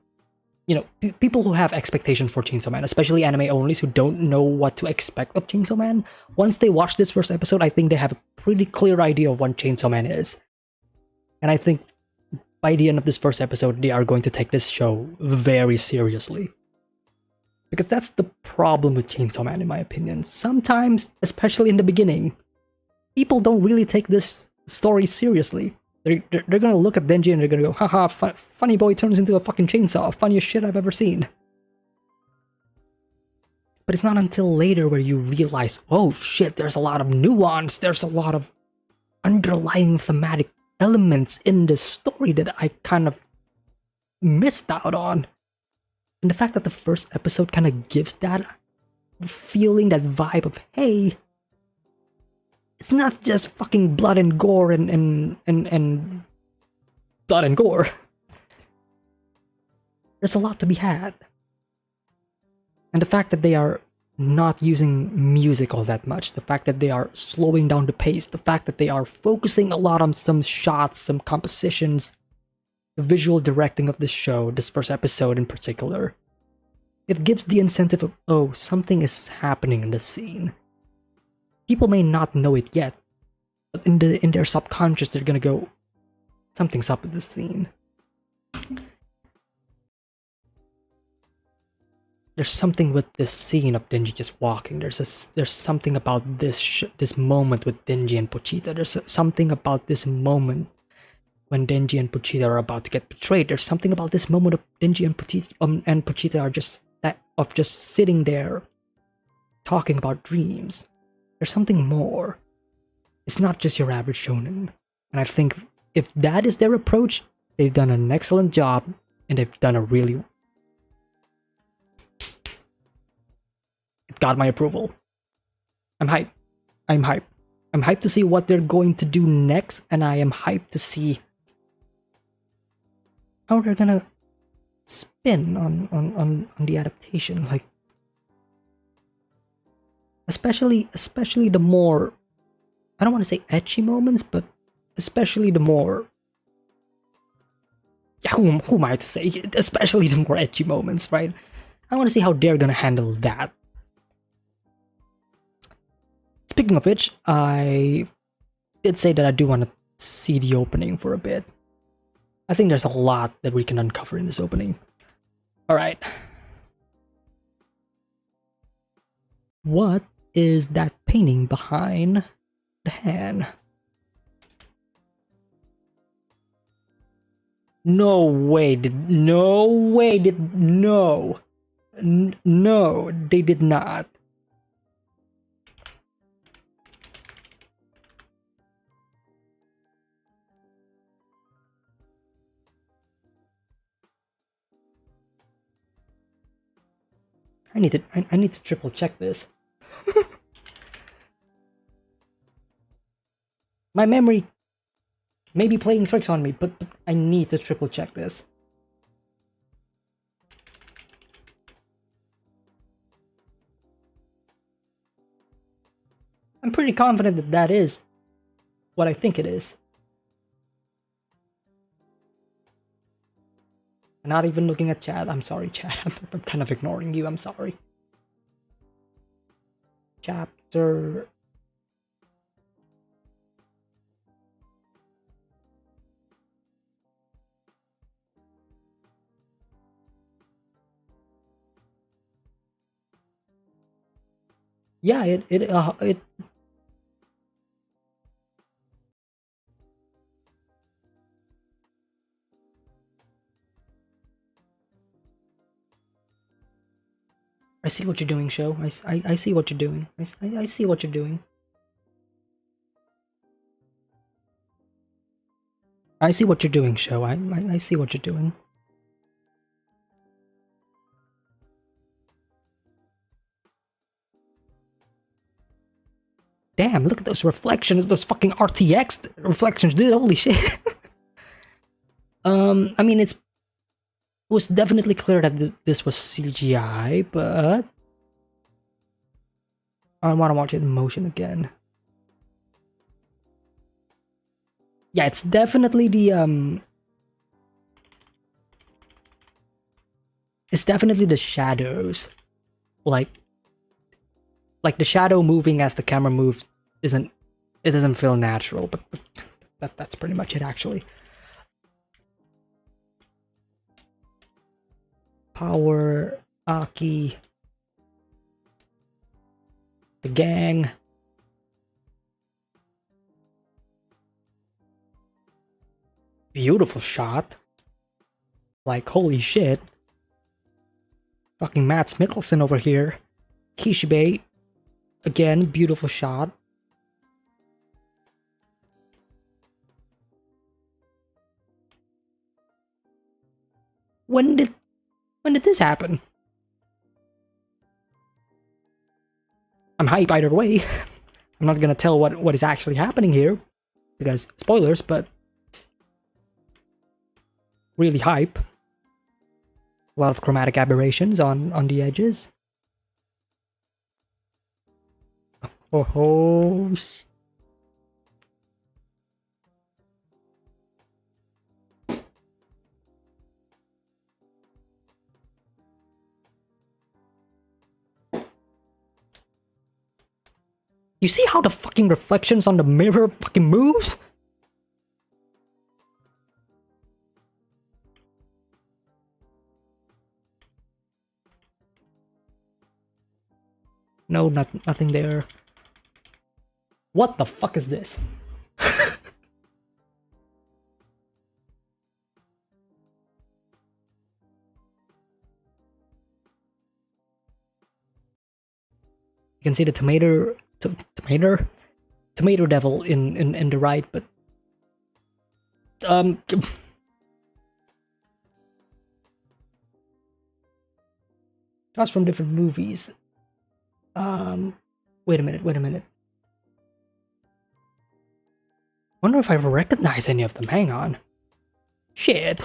A: people who have expectations for Chainsaw Man, especially anime onlys who don't know what to expect of Chainsaw Man, once they watch this first episode, I think they have a pretty clear idea of what Chainsaw Man is. And I think by the end of this first episode, they are going to take this show very seriously. Because that's the problem with Chainsaw Man, in my opinion. Sometimes, especially in the beginning, people don't really take this story seriously. They're gonna look at Denji and they're gonna go, haha, funny boy turns into a fucking chainsaw, funniest shit I've ever seen. But it's not until later where you realize, oh shit, there's a lot of nuance, there's a lot of underlying thematic elements in this story that I kind of missed out on. And the fact that the first episode kind of gives that feeling, that vibe of, hey, it's not just fucking blood and gore and blood and gore. There's a lot to be had. And the fact that they are not using music all that much, the fact that they are slowing down the pace, the fact that they are focusing a lot on some shots, some compositions, the visual directing of this show, this first episode in particular, it gives the incentive of, oh, something is happening in the scene. People may not know it yet, but in their subconscious, they're gonna go, something's up with this scene. There's something with this scene of Denji just walking. There's something about this moment with Denji and Pochita. There's something about this moment when Denji and Pochita are about to get betrayed. There's something about this moment of Denji and Pochita are just sitting there talking about dreams. There's something more. It's not just your average shonen. And I think if that is their approach, they've done an excellent job, and they've done a really... It got my approval. I'm hyped. I'm hyped. I'm hyped to see what they're going to do next, and I am hyped to see how they're gonna spin on the adaptation. Like, especially the more, I don't want to say ecchi moments, but especially the more, yeah, who am I to say? Especially the more ecchi moments, right? I want to see how they're gonna handle that. Speaking of which, I did say that I do want to see the opening for a bit. I think there's a lot that we can uncover in this opening. Alright. What is that painting behind the hand? No, they did not. I need to triple check this. My memory may be playing tricks on me, but I need to triple check this. I'm pretty confident that that is what I think it is. I'm not even looking at chat. I'm sorry, chat. I'm kind of ignoring you. I'm sorry. Chapter... Yeah, it I see what you're doing, show. I see what you're doing. I see what you're doing. I see what you're doing, show. I see what you're doing. Damn, look at those reflections, those fucking RTX reflections, dude, holy shit. I mean, it was definitely clear that this was CGI, but I want to watch it in motion again. Yeah, it's definitely the, it's definitely the shadows. Like the shadow moving as the camera moves it doesn't feel natural, but that's pretty much it, actually. Power, Aki, the gang. Beautiful shot. Like, holy shit. Fucking Mads Mikkelsen over here. Kishibe. Again, beautiful shot. When did this happen? I'm hype either way. I'm not gonna tell what is actually happening here, because spoilers, but really hype. A lot of chromatic aberrations on the edges. Oh. You see how the fucking reflections on the mirror fucking moves? No, nothing there. What the fuck is this? You can see the tomato devil in the right, but shots from different movies. Wait a minute. Wonder if I recognize any of them. Hang on. Shit.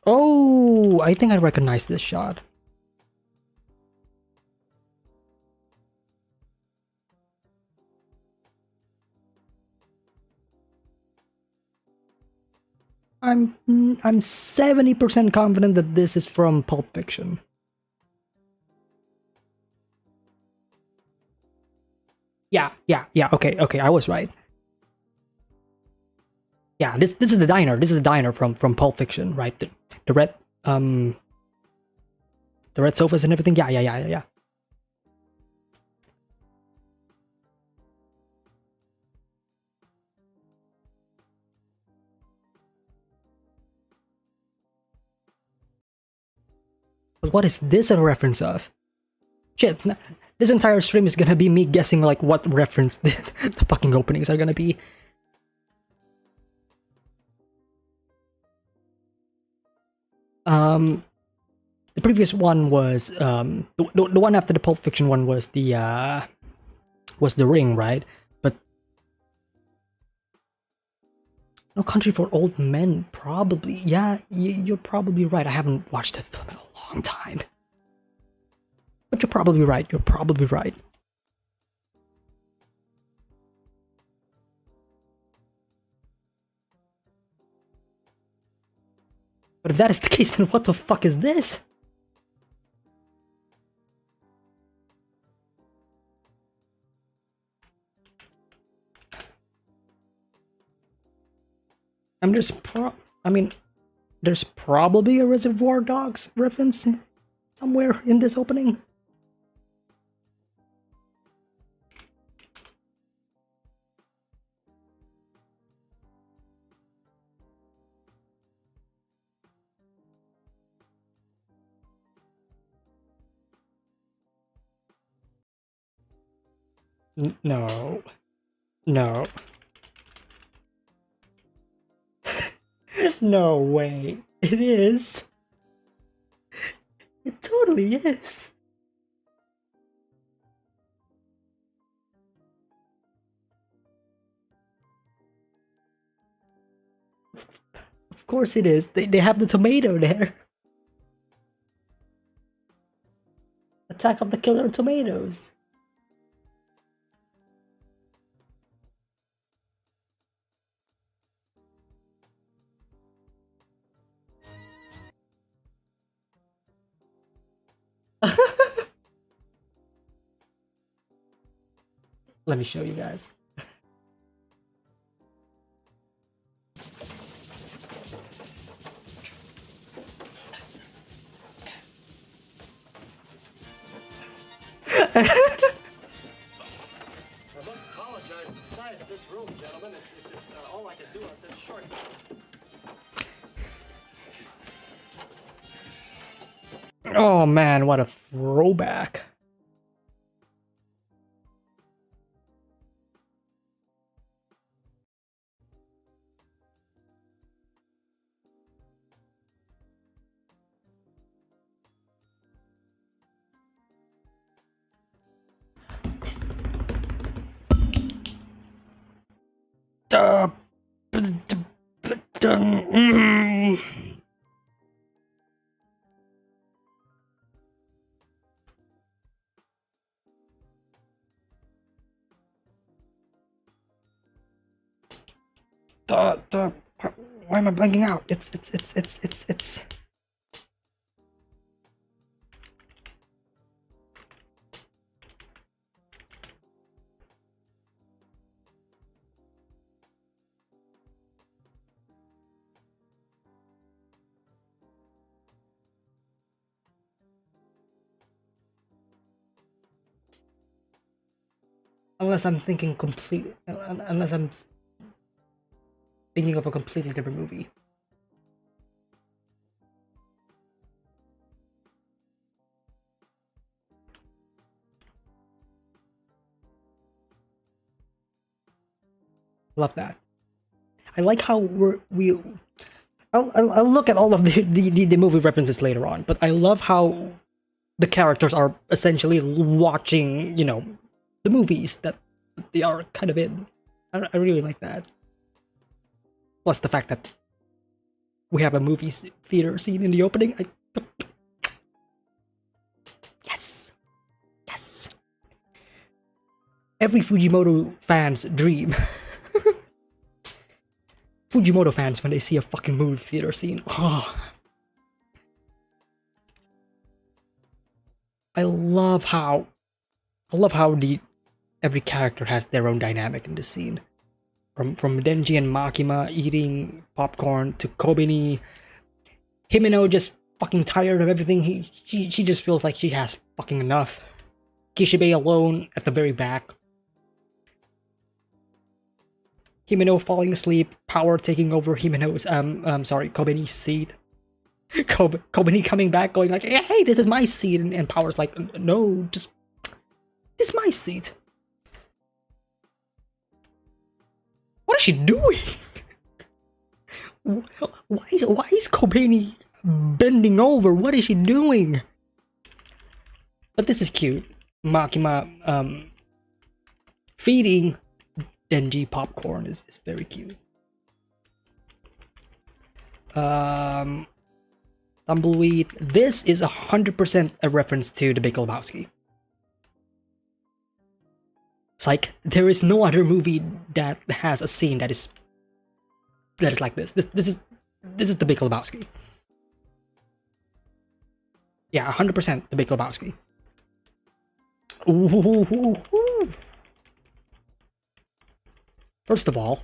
A: Oh, I think I recognize this shot. I'm 70% confident that this is from Pulp Fiction. Yeah, okay, I was right. Yeah, this is the diner. This is the diner from Pulp Fiction, right? The red the red sofas and everything. Yeah. But what is this a reference of? Shit, this entire stream is gonna be me guessing like what reference the fucking openings are gonna be. The previous one was the one after the Pulp Fiction one was the Ring, right? But No Country for Old Men, probably. Yeah, you're probably right. I haven't watched that film in a long time. But you're probably right. You're probably right. But if that is the case, then what the fuck is this? There's probably a Reservoir Dogs reference somewhere in this opening. No. No. No way. It is. It totally is. Of course it is. They have the tomato there. Attack of the Killer Tomatoes. Let me show you guys.
B: I must apologize for the size of this room, gentlemen. It's all I can do on such short notice.
A: Oh man, what a throwback. Why am I blanking out? It's unless I'm thinking unless I'm thinking of a completely different movie. Love that. I like how I'll look at all of the movie references later on, but I love how the characters are essentially watching, you know, the movies that they are kind of in. I really like that. Plus the fact that we have a movie theater scene in the opening. Yes! Yes! Every Fujimoto fan's dream. Fujimoto fans, when they see a fucking movie theater scene, oh. I love how every character has their own dynamic in this scene. From Denji and Makima eating popcorn to Kobeni, Himeno just fucking tired of everything. She just feels like she has fucking enough. Kishibe alone at the very back. Himeno falling asleep, Power taking over Himeno's Kobeni's seat. Kobeni coming back going like, hey, this is my seat, and Power's like, no, just this is my seat. What is she doing? Why is Kobeni bending over. What is she doing? But this is cute. Makima feeding Denji popcorn is very cute. Tumbleweed. This is 100% a reference to The Big Lebowski. Like, there is no other movie that has a scene that is like this. This is The Big Lebowski. Yeah, 100% The Big Lebowski. Ooh. First of all,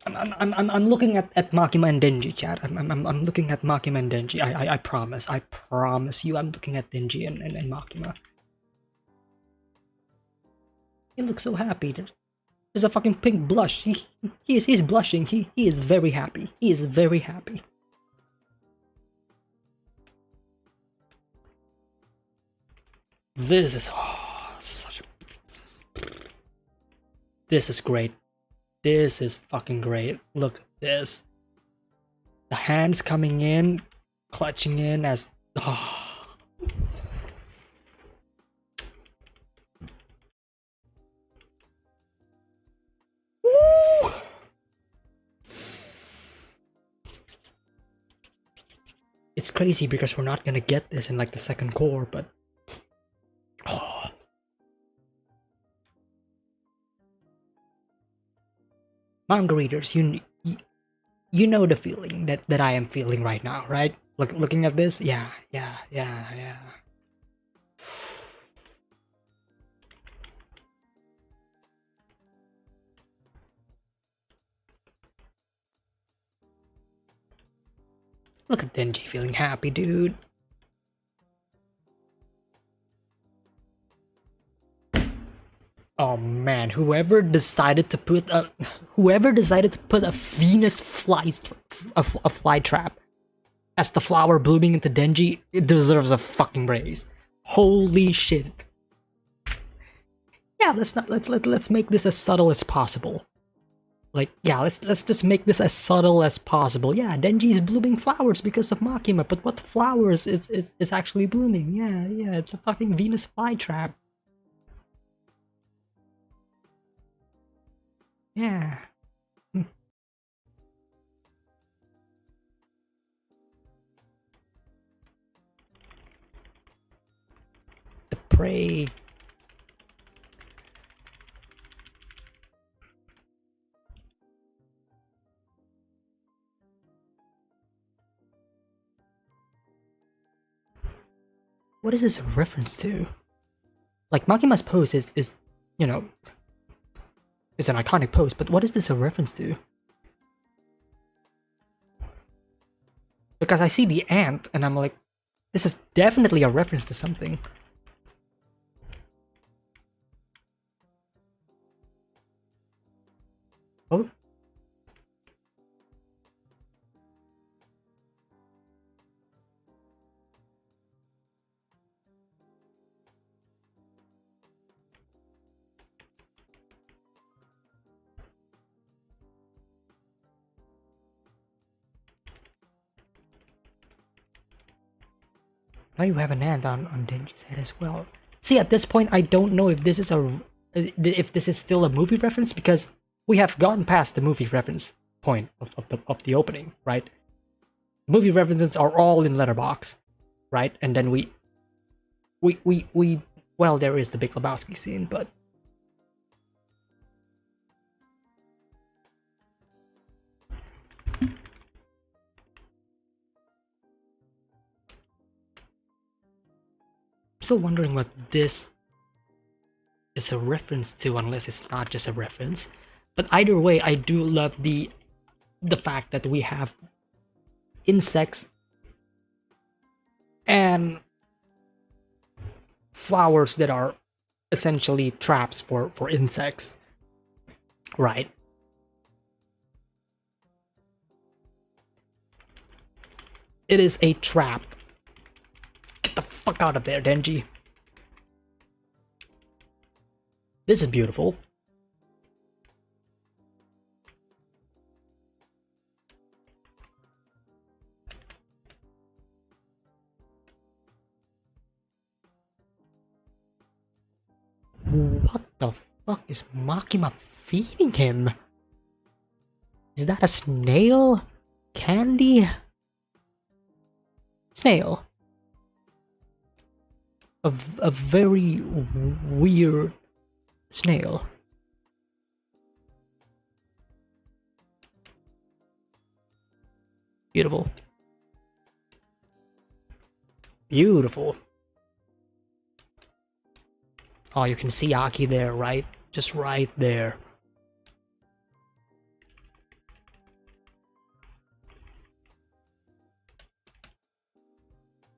A: I'm looking at Makima and Denji, chat. I'm looking at Makima and Denji. I promise you, I'm looking at Denji and Makima. He looks so happy. There's a fucking pink blush. He's blushing. He is very happy. He is very happy. This is this is great. This is fucking great. Look at this. The hands coming in, clutching in as Woo! It's crazy because we're not gonna get this in like the second core, but manga readers, you know the feeling that I am feeling right now, right? Looking at this, yeah. Look at Denji feeling happy, dude. Oh man, whoever decided to put a Venus fly trap as the flower blooming into Denji, it deserves a fucking raise. Holy shit. Yeah, let's make this as subtle as possible. Like, yeah, let's just make this as subtle as possible. Yeah, Denji is blooming flowers because of Makima, but what flowers is actually blooming? Yeah, it's a fucking Venus flytrap. Yeah. The prey. What is this a reference to? Like, Makima's pose is you know, is an iconic pose, but what is this a reference to? Because I see the ant and I'm like, this is definitely a reference to something. Oh. Now you have an ant on Denji's head as well. See, at this point, I don't know if this is still a movie reference, because we have gone past the movie reference point of the opening, right? Movie references are all in Letterbox, right? And then we well, there is the Big Lebowski scene, but I'm still wondering what this is a reference to, unless it's not just a reference. But either way, I do love the fact that we have insects and flowers that are essentially traps for insects, right? It is a trap. Get the fuck out of there, Denji. This is beautiful. What the fuck is Makima feeding him? Is that a snail? Candy? Snail. A very weird snail. Beautiful. Beautiful. Oh, you can see Aki there, right? Just right there.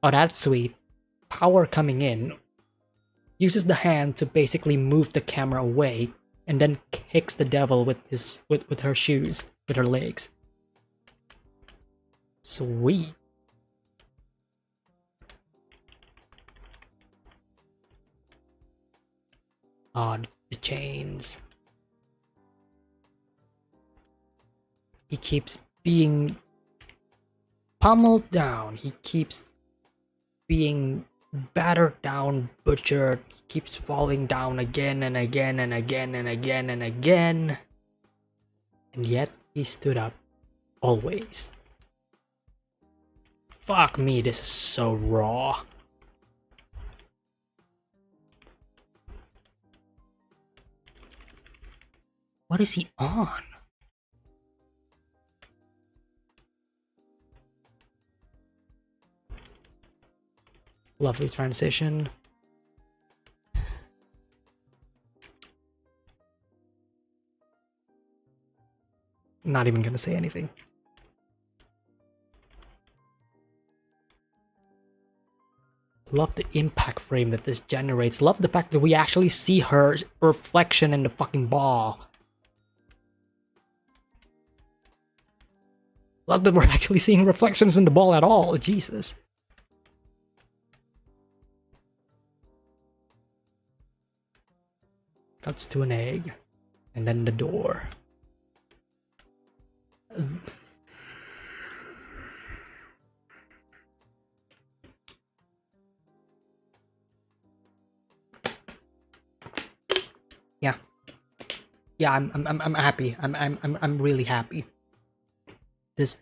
A: Oh, that's sweet. Power coming in. Uses the hand to basically move the camera away, and then kicks the devil with with her shoes, with her legs. Sweet. Oh, the chains. He keeps being pummeled down. He keeps being battered down, butchered. He keeps falling down again and again and again and again and again. And yet he stood up always. Fuck me, this is so raw. What is he on? Lovely transition. Not even gonna say anything. Love the impact frame that this generates. Love the fact that we actually see her reflection in the fucking ball. Love that we're actually seeing reflections in the ball at all. Jesus. Cuts to an egg. And then the door. Yeah. Yeah, I'm happy. I'm really happy. This,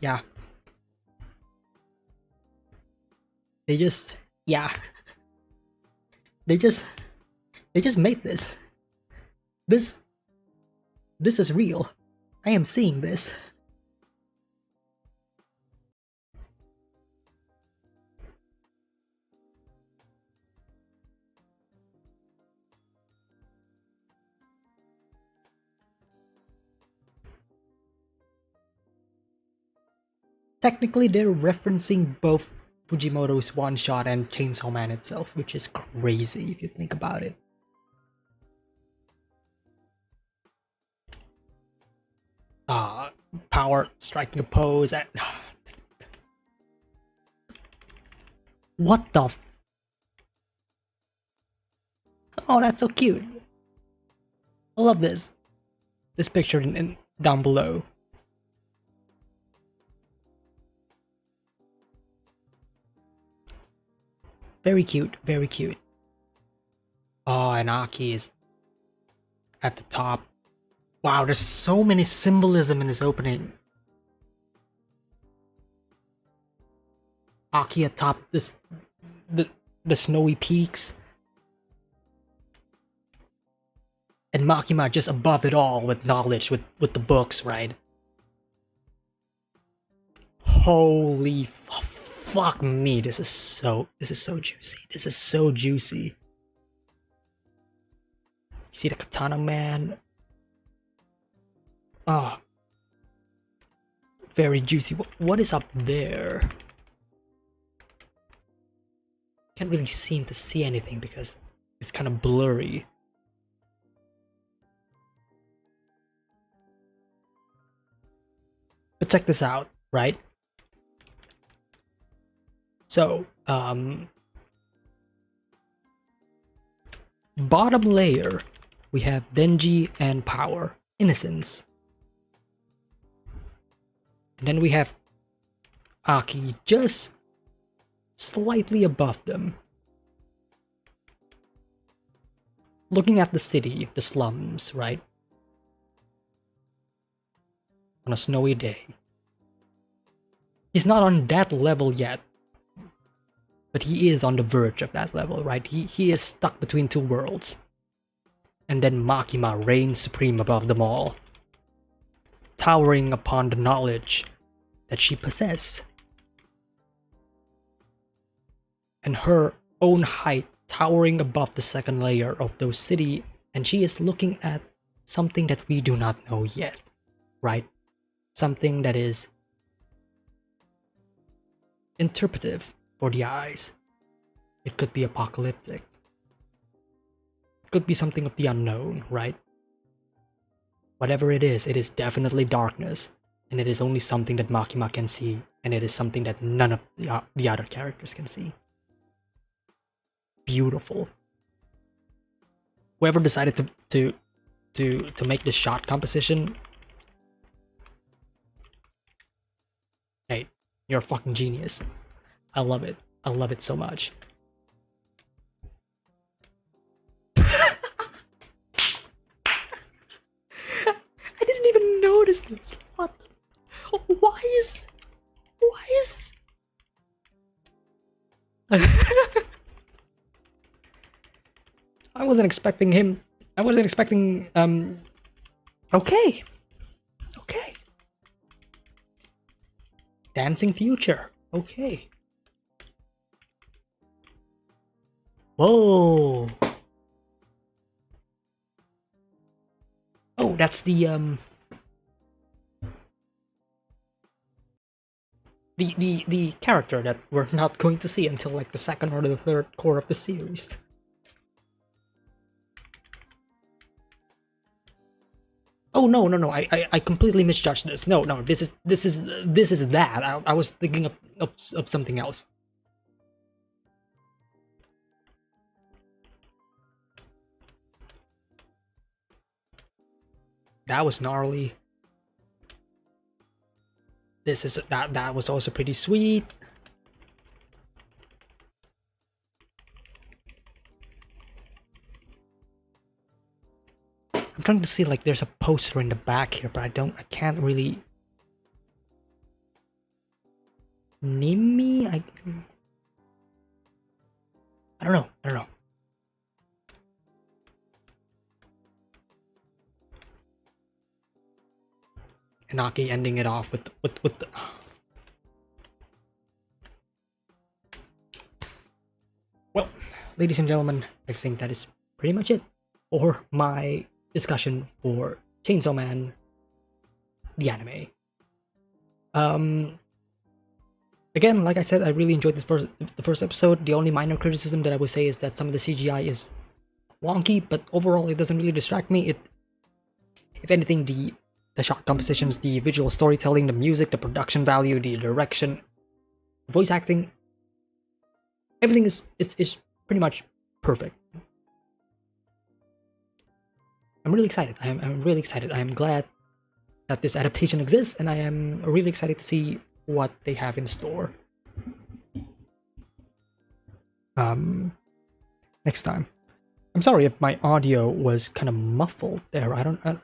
A: yeah. They just, yeah. They just made this. This is real. I am seeing this. Technically, they're referencing both Fujimoto's One Shot and Chainsaw Man itself, which is crazy if you think about it. Power striking a pose at... What the f... Oh, that's so cute. I love this. This picture down below. Very cute, very cute. Oh, and Aki is at the top. Wow, there's so many symbolism in this opening. Aki atop the snowy peaks. And Makima just above it all with knowledge, with the books, right? Holy fuck me, this is so juicy. This is so juicy. You see the katana man? Ah. Very juicy. What is up there? Can't really seem to see anything because it's kind of blurry. But check this out, right? So, bottom layer, we have Denji and Power, Innocence. And then we have Aki just slightly above them. looking at the city, the slums, right? On a snowy day. He's not on that level yet, but he is on the verge of that level, right? He is stuck between two worlds. And then Makima reigns supreme above them all, towering upon the knowledge that she possesses. And her own height towering above the second layer of those city, and she is looking at something that we do not know yet, right? Something that is interpretive for the eyes. It could be apocalyptic. It could be something of the unknown, right? Whatever it is definitely darkness, and it is only something that Makima can see, and it is something that none of the other characters can see. Beautiful. Whoever decided to make this shot composition, hey, you're a fucking genius. I love it. I love it so much. I didn't even notice this. What? Why is? I wasn't expecting him. I wasn't expecting. Okay. Okay. Dancing future. Okay. Whoa. Oh, that's the character that we're not going to see until like the second or the third core of the series. Oh no, I completely misjudged this. No, this is that. I was thinking of something else. That was gnarly. This is that was also pretty sweet. I'm trying to see like there's a poster in the back here, but I can't really. Nimi? I don't know. Inaki ending it off with the Well, ladies and gentlemen, I think that is pretty much it for my discussion for Chainsaw Man, the anime. Again, like I said, I really enjoyed the first episode. The only minor criticism that I would say is that some of the CGI is wonky, but overall it doesn't really distract me. If anything, the shot compositions, the visual storytelling, the music, the production value, the direction, voice acting, everything is pretty much perfect. I'm really excited. I'm really excited. I am glad that this adaptation exists, and I am really excited to see what they have in store. Next time. I'm sorry if my audio was kind of muffled there. I don't know.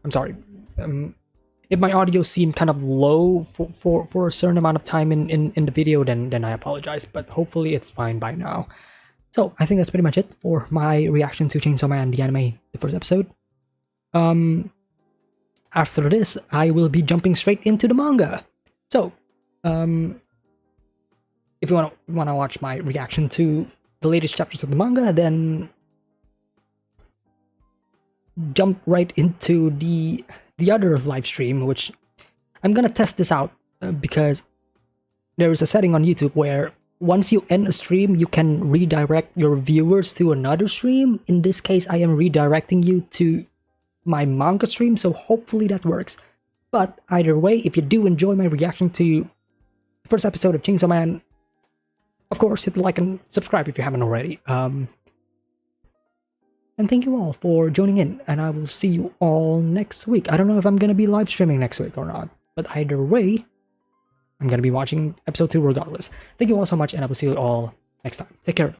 A: I'm sorry. If my audio seemed kind of low for a certain amount of time in the video, then I apologize. But hopefully it's fine by now. So I think that's pretty much it for my reaction to Chainsaw Man, the anime, the first episode. After this, I will be jumping straight into the manga. So, if you wanna watch my reaction to the latest chapters of the manga, then jump right into the other live stream, which I'm gonna test this out because there is a setting on YouTube where once you end a stream, you can redirect your viewers to another stream. In this case, I am redirecting you to my manga stream, so hopefully that works. But either way, if you do enjoy my reaction to the first episode of Chainsaw Man, of course, hit the like and subscribe if you haven't already. And thank you all for joining in, and I will see you all next week. I don't know if I'm gonna be live streaming next week or not, but either way, I'm gonna be watching episode 2 regardless. Thank you all so much, and I will see you all next time. Take care.